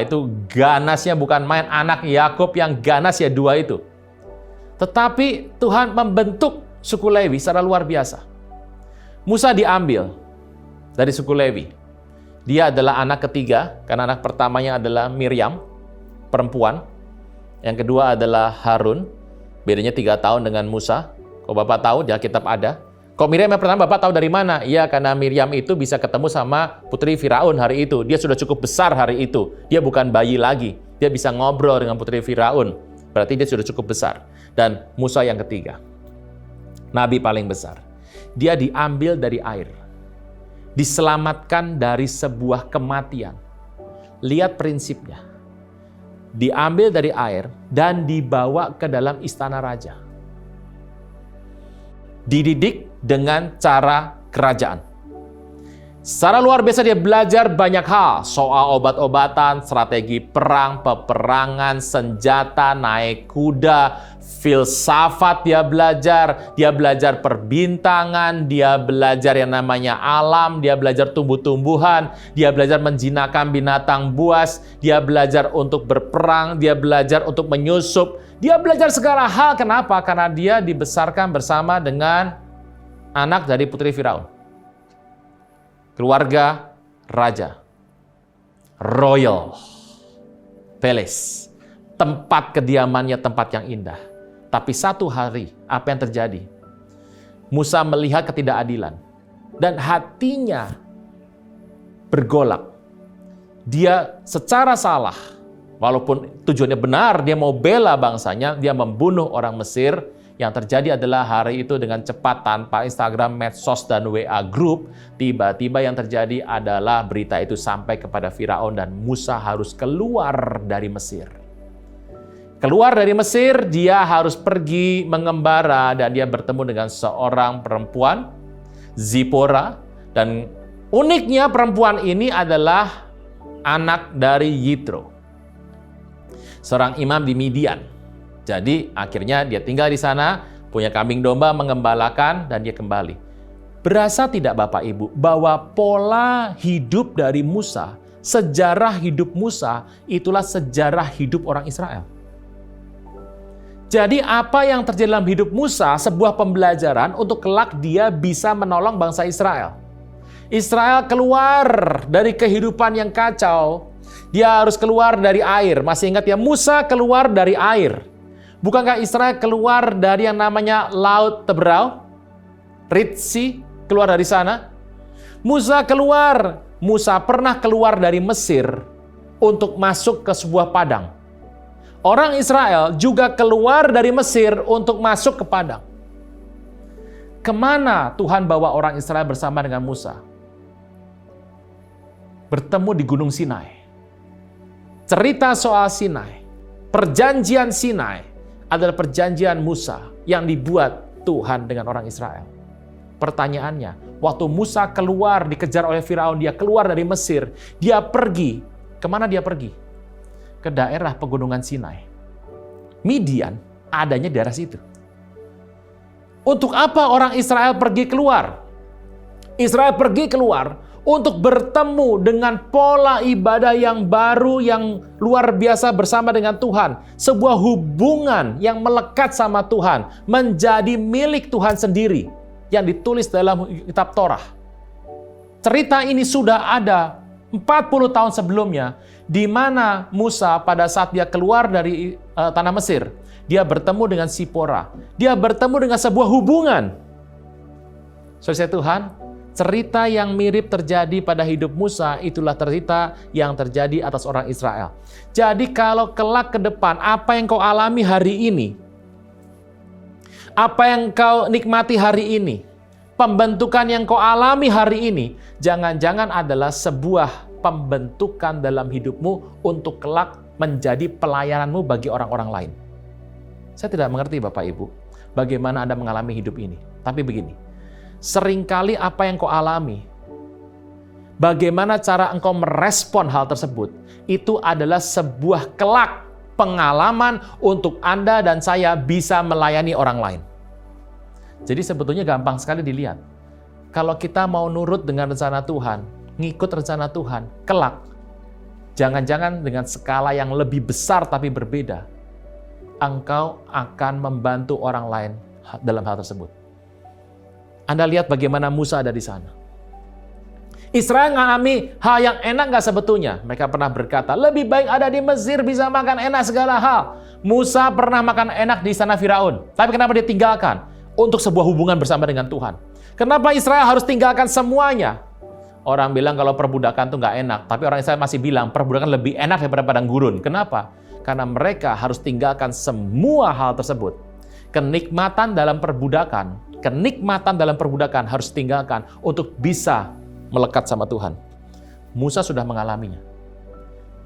itu ganasnya bukan main, anak Yakub yang ganas ya dua itu. Tetapi Tuhan membentuk suku Levi secara luar biasa. Musa diambil dari suku Levi. Dia adalah anak ketiga, karena anak pertamanya adalah Miriam, perempuan. Yang kedua adalah Harun, bedanya 3 tahun dengan Musa. Kalau Bapak tahu, di Alkitab ada. Kok Miriam yang pertama Bapak tahu dari mana? Iya, karena Miriam itu bisa ketemu sama putri Firaun hari itu. Dia sudah cukup besar hari itu. Dia bukan bayi lagi. Dia bisa ngobrol dengan putri Firaun. Berarti dia sudah cukup besar. Dan Musa yang ketiga, nabi paling besar. Dia diambil dari air. Diselamatkan dari sebuah kematian. Lihat prinsipnya. Diambil dari air dan dibawa ke dalam istana raja. Dididik dengan cara kerajaan. Secara luar biasa dia belajar banyak hal. Soal obat-obatan, strategi perang, peperangan, senjata, naik kuda, filsafat dia belajar perbintangan, dia belajar yang namanya alam, dia belajar tumbuh-tumbuhan, dia belajar menjinakkan binatang buas, dia belajar untuk berperang, dia belajar untuk menyusup, dia belajar segala hal. Kenapa? Karena dia dibesarkan bersama dengan anak dari putri Firaun. Keluarga raja. Royal Palace. Tempat kediamannya tempat yang indah. Tapi satu hari, apa yang terjadi? Musa melihat ketidakadilan. Dan hatinya bergolak. Dia secara salah, walaupun tujuannya benar, dia mau bela bangsanya, dia membunuh orang Mesir. Yang terjadi adalah hari itu dengan cepat tanpa Instagram, medsos, dan WA group, tiba-tiba yang terjadi adalah berita itu sampai kepada Firaun dan Musa harus keluar dari Mesir. Keluar dari Mesir, dia harus pergi mengembara dan dia bertemu dengan seorang perempuan, Zipora, dan uniknya perempuan ini adalah anak dari Yitro, seorang imam di Midian. Jadi akhirnya dia tinggal di sana, punya kambing domba, mengembalakan, dan dia kembali. Berasa tidak Bapak Ibu bahwa pola hidup dari Musa, sejarah hidup Musa, itulah sejarah hidup orang Israel. Jadi apa yang terjadi dalam hidup Musa, sebuah pembelajaran untuk kelak dia bisa menolong bangsa Israel. Israel keluar dari kehidupan yang kacau, dia harus keluar dari air. Masih ingat ya, Musa keluar dari air. Bukankah Israel keluar dari yang namanya Laut Teberau? Red Sea, keluar dari sana. Musa keluar. Musa pernah keluar dari Mesir untuk masuk ke sebuah padang. Orang Israel juga keluar dari Mesir untuk masuk ke padang. Kemana Tuhan bawa orang Israel bersama dengan Musa? Bertemu di Gunung Sinai. Cerita soal Sinai, perjanjian Sinai, adalah perjanjian Musa yang dibuat Tuhan dengan orang Israel. Pertanyaannya, waktu Musa keluar dikejar oleh Firaun, dia keluar dari Mesir, dia pergi. Kemana dia pergi? Ke daerah pegunungan Sinai. Midian adanya di daerah situ. Untuk apa orang Israel pergi keluar? Israel pergi keluar untuk bertemu dengan pola ibadah yang baru, yang luar biasa bersama dengan Tuhan. Sebuah hubungan yang melekat sama Tuhan, menjadi milik Tuhan sendiri, yang ditulis dalam kitab Torah. Cerita ini sudah ada 40 tahun sebelumnya, di mana Musa pada saat dia keluar dari tanah Mesir, dia bertemu dengan Zipora. Dia bertemu dengan sebuah hubungan. Saudara Tuhan, cerita yang mirip terjadi pada hidup Musa, itulah cerita yang terjadi atas orang Israel. Jadi kalau kelak ke depan, apa yang kau alami hari ini, apa yang kau nikmati hari ini, pembentukan yang kau alami hari ini, jangan-jangan adalah sebuah pembentukan dalam hidupmu untuk kelak menjadi pelayananmu bagi orang-orang lain. Saya tidak mengerti Bapak Ibu, bagaimana Anda mengalami hidup ini. Tapi begini, seringkali apa yang kau alami, bagaimana cara engkau merespon hal tersebut, itu adalah sebuah kelak pengalaman untuk Anda dan saya bisa melayani orang lain. Jadi sebetulnya gampang sekali dilihat. Kalau kita mau nurut dengan rencana Tuhan, ngikut rencana Tuhan, kelak, jangan-jangan dengan skala yang lebih besar tapi berbeda, engkau akan membantu orang lain dalam hal tersebut. Anda lihat bagaimana Musa ada di sana. Israel mengalami hal yang enak nggak sebetulnya? Mereka pernah berkata, lebih baik ada di Mesir, bisa makan enak segala hal. Musa pernah makan enak di istana Firaun. Tapi kenapa dia tinggalkan? untuk sebuah hubungan bersama dengan Tuhan. Kenapa Israel harus tinggalkan semuanya? Orang bilang kalau perbudakan itu nggak enak, tapi orang Israel masih bilang perbudakan lebih enak daripada padang gurun. Kenapa? Karena mereka harus tinggalkan semua hal tersebut. Kenikmatan dalam perbudakan harus tinggalkan untuk bisa melekat sama Tuhan. Musa sudah mengalaminya.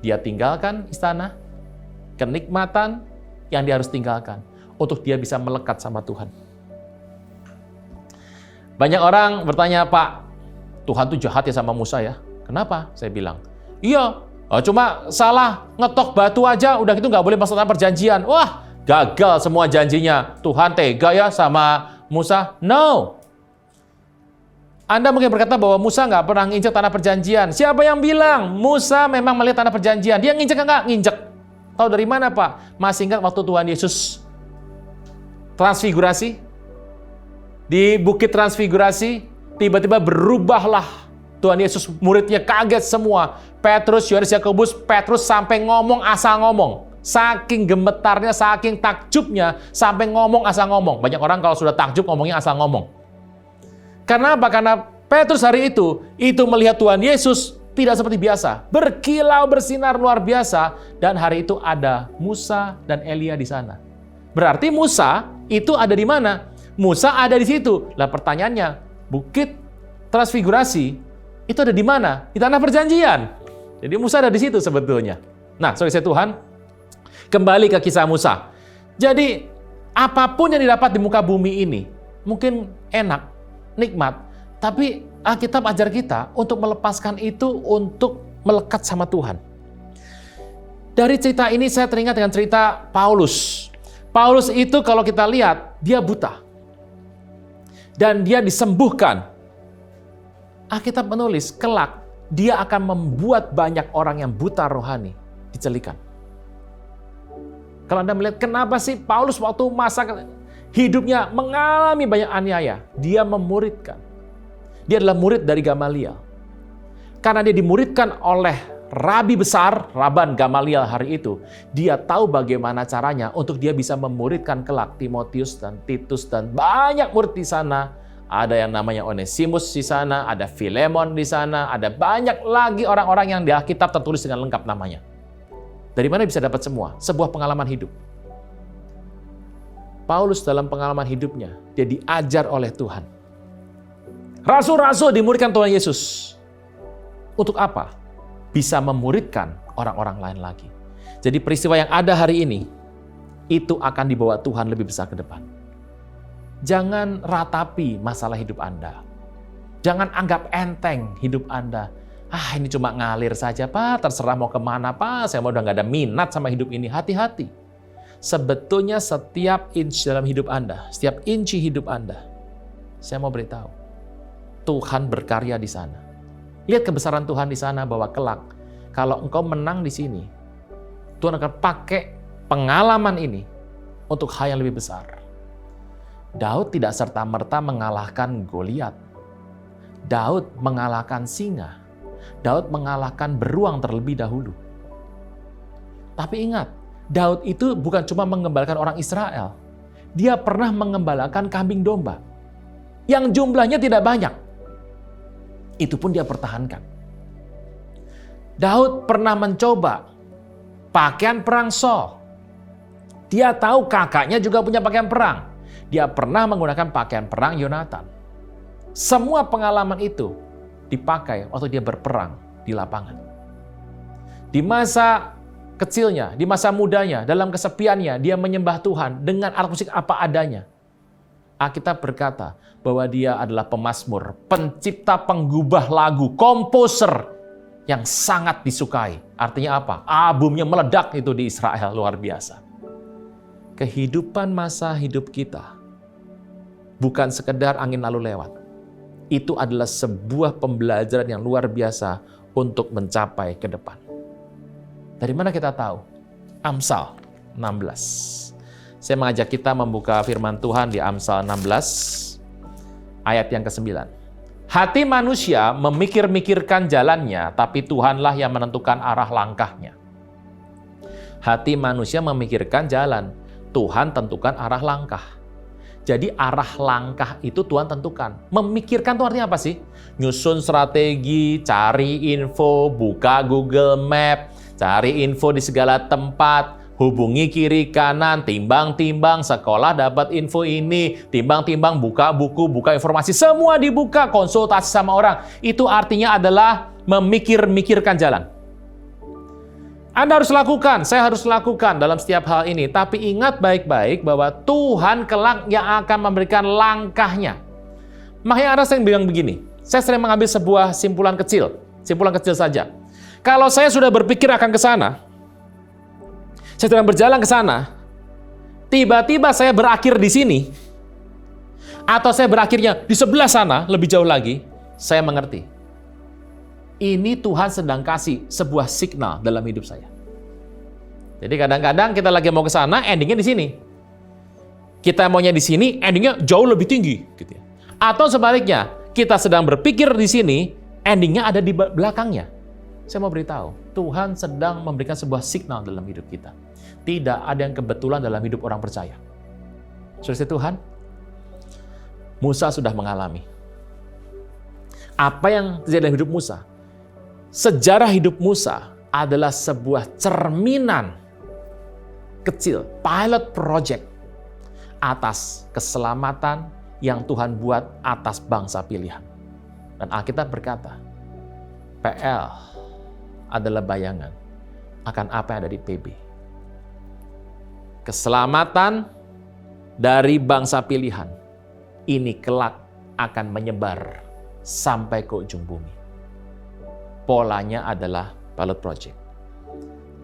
Dia tinggalkan istana, kenikmatan yang dia harus tinggalkan untuk dia bisa melekat sama Tuhan. Banyak orang bertanya, Pak, Tuhan tuh jahat ya sama Musa ya? Kenapa? Saya bilang, iya, cuma salah ngetok batu aja, udah gitu nggak boleh masuk tanah perjanjian. Wah, gagal semua janjinya. Tuhan tega ya sama Musa? No. Anda mungkin berkata bahwa Musa nggak pernah nginjek tanah perjanjian. Siapa yang bilang? Musa memang melihat tanah perjanjian. Dia nginjek nggak? Nginjek. Tahu dari mana, Pak? Masih ingat waktu Tuhan Yesus transfigurasi? Di Bukit Transfigurasi, tiba-tiba berubahlah Tuhan Yesus, muridnya kaget semua. Petrus, Yohanes, Yakobus, Petrus sampai ngomong asal ngomong. Saking gemetarnya, saking takjubnya, sampai ngomong asal ngomong. Banyak orang kalau sudah takjub ngomongnya asal ngomong. Karena apa? Karena Petrus hari itu melihat Tuhan Yesus tidak seperti biasa. Berkilau, bersinar luar biasa. Dan hari itu ada Musa dan Elia di sana. Berarti Musa itu ada di mana? Musa ada di situ. Lah pertanyaannya, Bukit Transfigurasi itu ada di mana? Di tanah perjanjian. Jadi Musa ada di situ sebetulnya. Nah, saudara Tuhan, kembali ke kisah Musa. Jadi apapun yang didapat di muka bumi ini mungkin enak, nikmat, tapi Alkitab ajar kita untuk melepaskan itu untuk melekat sama Tuhan. Dari cerita ini saya teringat dengan cerita Paulus. Paulus itu kalau kita lihat, dia buta. Dan dia disembuhkan. Alkitab menulis, kelak dia akan membuat banyak orang yang buta rohani dicelikan. Kalau Anda melihat kenapa sih Paulus waktu masa hidupnya mengalami banyak aniaya, dia memuridkan. Dia adalah murid dari Gamaliel. Karena dia dimuridkan oleh Rabi besar, Raban Gamaliel hari itu, dia tahu bagaimana caranya untuk dia bisa memuridkan kelak Timotius dan Titus dan banyak murid di sana. Ada yang namanya Onesimus di sana, ada Filemon di sana, ada banyak lagi orang-orang yang di Alkitab tertulis dengan lengkap namanya. Dari mana bisa dapat semua? Sebuah pengalaman hidup. Paulus dalam pengalaman hidupnya, dia diajar oleh Tuhan. Rasul-rasul dimuridkan Tuhan Yesus. Untuk apa? Bisa memuridkan orang-orang lain lagi. Jadi peristiwa yang ada hari ini, itu akan dibawa Tuhan lebih besar ke depan. Jangan ratapi masalah hidup Anda. Jangan anggap enteng hidup Anda. Ini cuma ngalir saja, Pak. Terserah mau kemana, Pak. Saya udah nggak ada minat sama hidup ini. Hati-hati. Sebetulnya setiap inch dalam hidup Anda, setiap inci hidup Anda, saya mau beritahu, Tuhan berkarya di sana. Lihat kebesaran Tuhan di sana bahwa kelak, kalau engkau menang di sini, Tuhan akan pakai pengalaman ini untuk hal yang lebih besar. Daud tidak serta-merta mengalahkan Goliat. Daud mengalahkan singa. Daud mengalahkan beruang terlebih dahulu. Tapi ingat, Daud itu bukan cuma mengembalakan orang Israel. Dia pernah mengembalakan kambing domba. Yang jumlahnya tidak banyak. Itu pun dia pertahankan. Daud pernah mencoba pakaian perang Saul. Dia tahu kakaknya juga punya pakaian perang. Dia pernah menggunakan pakaian perang Yonatan. Semua pengalaman itu dipakai waktu dia berperang di lapangan. Di masa kecilnya, di masa mudanya, dalam kesepiannya, dia menyembah Tuhan dengan alat musik apa adanya. Alkitab berkata bahwa dia adalah pemazmur, pencipta penggubah lagu, komposer yang sangat disukai. Artinya apa? Albumnya meledak itu di Israel, luar biasa. Kehidupan masa hidup kita bukan sekedar angin lalu lewat. Itu adalah sebuah pembelajaran yang luar biasa untuk mencapai ke depan. Dari mana kita tahu? Amsal 16. Saya mengajak kita membuka firman Tuhan di Amsal 16, ayat yang ke-9. Hati manusia memikir-mikirkan jalannya, tapi Tuhanlah yang menentukan arah langkahnya. Hati manusia memikirkan jalan, Tuhan tentukan arah langkah. Jadi arah langkah itu Tuhan tentukan. Memikirkan itu artinya apa sih? Nyusun strategi, cari info, buka Google Map, cari info di segala tempat, hubungi kiri kanan, timbang-timbang, sekolah dapat info ini, timbang-timbang, buka buku, buka informasi, semua dibuka, konsultasi sama orang. Itu artinya adalah memikirkan jalan. Anda harus lakukan, saya harus lakukan dalam setiap hal ini. Tapi ingat baik-baik bahwa Tuhan kelak yang akan memberikan langkahnya. Makanya ada yang bilang begini, saya sering mengambil sebuah simpulan kecil saja. Kalau saya sudah berpikir akan ke sana, saya sedang berjalan ke sana, tiba-tiba saya berakhir di sini, atau saya berakhirnya di sebelah sana, lebih jauh lagi, saya mengerti. Ini Tuhan sedang kasih sebuah signal dalam hidup saya. Jadi kadang-kadang kita lagi mau ke sana, endingnya di sini. Kita maunya di sini, endingnya jauh lebih tinggi, gitu ya. Atau sebaliknya, kita sedang berpikir di sini, endingnya ada di belakangnya. Saya mau beritahu, Tuhan sedang memberikan sebuah signal dalam hidup kita. Tidak ada yang kebetulan dalam hidup orang percaya. Saudara Tuhan, Musa sudah mengalami. Apa yang terjadi dalam hidup Musa? Sejarah hidup Musa adalah sebuah cerminan kecil, pilot project atas keselamatan yang Tuhan buat atas bangsa pilihan. Dan Alkitab berkata, PL adalah bayangan akan apa yang ada di PB. Keselamatan dari bangsa pilihan ini kelak akan menyebar sampai ke ujung bumi. Polanya adalah pilot project.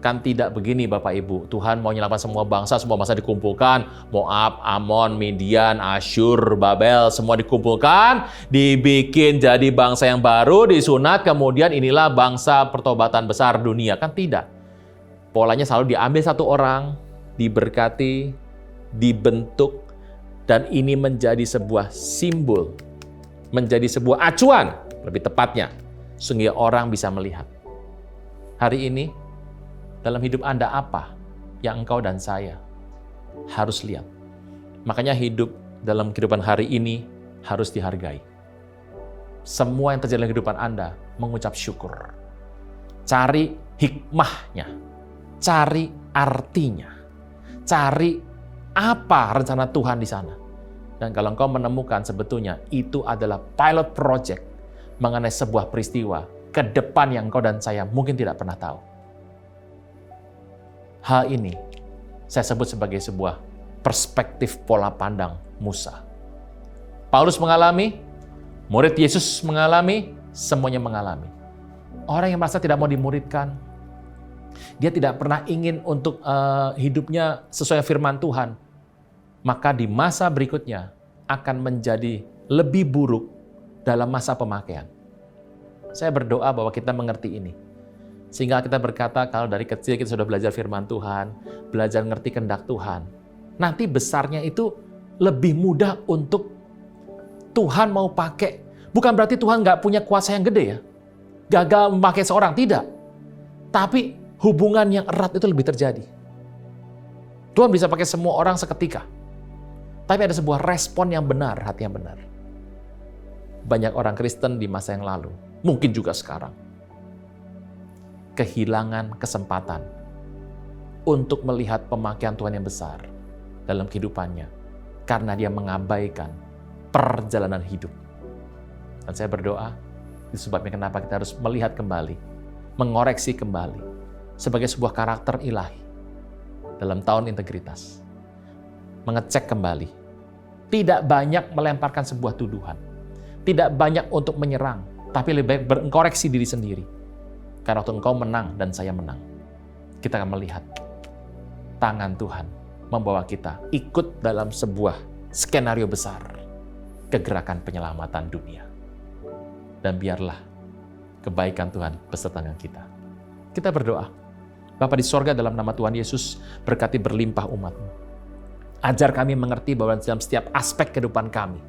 Kan tidak begini Bapak Ibu, Tuhan mau menyelamatkan semua bangsa dikumpulkan, Moab, Amon, Midian, Asyur, Babel, semua dikumpulkan, dibikin jadi bangsa yang baru, disunat, kemudian inilah bangsa pertobatan besar dunia. Kan tidak. Polanya selalu diambil satu orang, diberkati, dibentuk, dan ini menjadi sebuah simbol, menjadi sebuah acuan, lebih tepatnya, sehingga orang bisa melihat. Hari ini, dalam hidup Anda apa yang engkau dan saya harus lihat. Makanya hidup dalam kehidupan hari ini harus dihargai. Semua yang terjadi dalam kehidupan Anda, mengucap syukur. Cari hikmahnya, cari artinya, cari apa rencana Tuhan di sana. Dan kalau engkau menemukan sebetulnya itu adalah pilot project mengenai sebuah peristiwa ke depan yang engkau dan saya mungkin tidak pernah tahu. Hal ini saya sebut sebagai sebuah perspektif pola pandang Musa. Paulus mengalami, murid Yesus mengalami, semuanya mengalami. Orang yang merasa tidak mau dimuridkan, dia tidak pernah ingin untuk hidupnya sesuai firman Tuhan, maka di masa berikutnya akan menjadi lebih buruk dalam masa pemakaian. Saya berdoa bahwa kita mengerti ini. Sehingga kita berkata kalau dari kecil kita sudah belajar firman Tuhan, belajar ngerti kehendak Tuhan. Nanti besarnya itu lebih mudah untuk Tuhan mau pakai. Bukan berarti Tuhan nggak punya kuasa yang gede ya. Gagal memakai seorang, tidak. Tapi hubungan yang erat itu lebih terjadi. Tuhan bisa pakai semua orang seketika. Tapi ada sebuah respon yang benar, hati yang benar. Banyak orang Kristen di masa yang lalu, mungkin juga sekarang, kehilangan kesempatan untuk melihat pemakaian Tuhan yang besar dalam kehidupannya karena dia mengabaikan perjalanan hidup. Dan saya berdoa, itu sebabnya kenapa kita harus melihat kembali, mengoreksi kembali sebagai sebuah karakter ilahi dalam tahun integritas. Mengecek kembali. Tidak banyak melemparkan sebuah tuduhan. Tidak banyak untuk menyerang, tapi lebih baik mengkoreksi diri sendiri. Karena waktu engkau menang dan saya menang, kita akan melihat tangan Tuhan membawa kita ikut dalam sebuah skenario besar kegerakan penyelamatan dunia. Dan biarlah kebaikan Tuhan beserta dengan kita. Kita berdoa. Bapa di sorga, dalam nama Tuhan Yesus, berkati berlimpah umat-Mu. Ajar kami mengerti bahwa dalam setiap aspek kehidupan kami,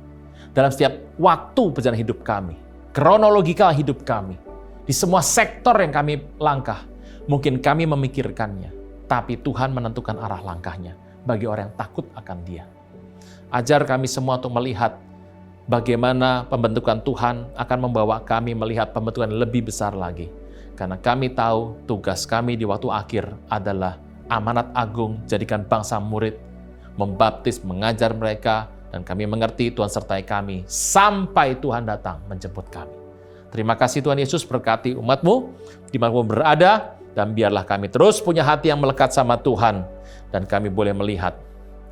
dalam setiap waktu perjalanan hidup kami, kronologikal hidup kami, di semua sektor yang kami langkah, mungkin kami memikirkannya, tapi Tuhan menentukan arah langkahnya bagi orang yang takut akan Dia. Ajar kami semua untuk melihat bagaimana pembentukan Tuhan akan membawa kami melihat pembentukan lebih besar lagi. Karena kami tahu tugas kami di waktu akhir adalah amanat agung, jadikan bangsa murid, membaptis, mengajar mereka, dan kami mengerti Tuhan sertai kami sampai Tuhan datang menjemput kami. Terima kasih Tuhan Yesus, berkati umat-Mu dimanapun berada, dan biarlah kami terus punya hati yang melekat sama Tuhan, dan kami boleh melihat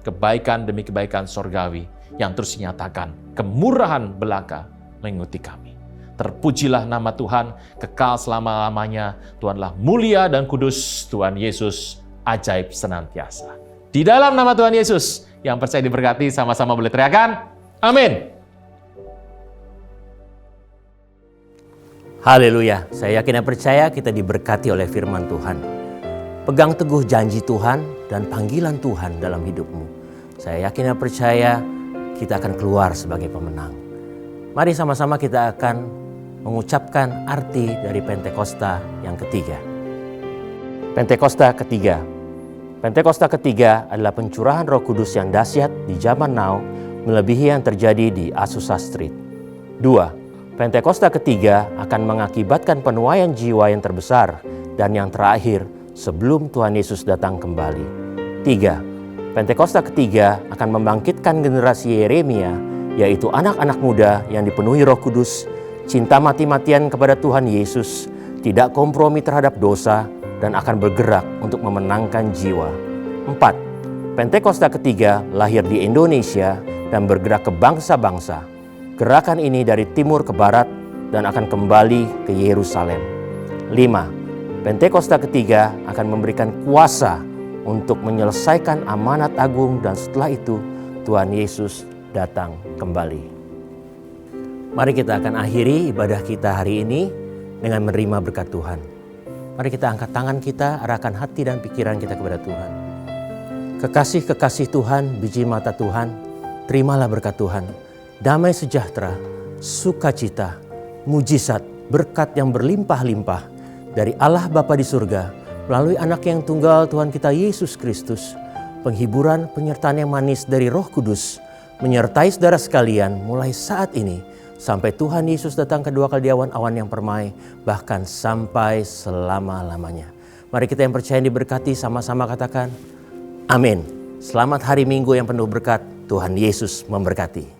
kebaikan demi kebaikan sorgawi yang terus dinyatakan, kemurahan belaka mengikuti kami. Terpujilah nama Tuhan, kekal selama-lamanya. Tuhanlah mulia dan kudus, Tuhan Yesus ajaib senantiasa. Di dalam nama Tuhan Yesus, yang percaya diberkati sama-sama boleh teriakan, amin. Haleluya, saya yakin dan percaya kita diberkati oleh firman Tuhan. Pegang teguh janji Tuhan dan panggilan Tuhan dalam hidupmu. Saya yakin dan percaya kita akan keluar sebagai pemenang. Mari sama-sama kita akan mengucapkan arti dari Pentakosta yang ketiga. Pentakosta ketiga. Pentakosta ketiga adalah pencurahan Roh Kudus yang dahsyat di zaman now, melebihi yang terjadi di Azusa Street. 2. Pentakosta ketiga akan mengakibatkan penuaian jiwa yang terbesar dan yang terakhir sebelum Tuhan Yesus datang kembali. 3. Pentakosta ketiga akan membangkitkan generasi Yeremia, yaitu anak-anak muda yang dipenuhi Roh Kudus, cinta mati-matian kepada Tuhan Yesus, tidak kompromi terhadap dosa, dan akan bergerak untuk memenangkan jiwa. 4. Pentakosta ketiga lahir di Indonesia dan bergerak ke bangsa-bangsa. Gerakan ini dari timur ke barat dan akan kembali ke Yerusalem. 5. Pentakosta ketiga akan memberikan kuasa untuk menyelesaikan amanat agung, dan setelah itu Tuhan Yesus datang kembali. Mari kita akan akhiri ibadah kita hari ini dengan menerima berkat Tuhan. Mari kita angkat tangan kita, arahkan hati dan pikiran kita kepada Tuhan. Kekasih-kekasih Tuhan, biji mata Tuhan, terimalah berkat Tuhan. Damai sejahtera, sukacita, mujizat, berkat yang berlimpah-limpah dari Allah Bapa di surga, melalui anak yang tunggal Tuhan kita Yesus Kristus, penghiburan, penyertaan yang manis dari Roh Kudus, menyertai saudara sekalian mulai saat ini, sampai Tuhan Yesus datang kedua kali di awan-awan yang permai, bahkan sampai selama-lamanya. Mari kita yang percaya diberkati sama-sama katakan, amin. Selamat hari Minggu yang penuh berkat, Tuhan Yesus memberkati.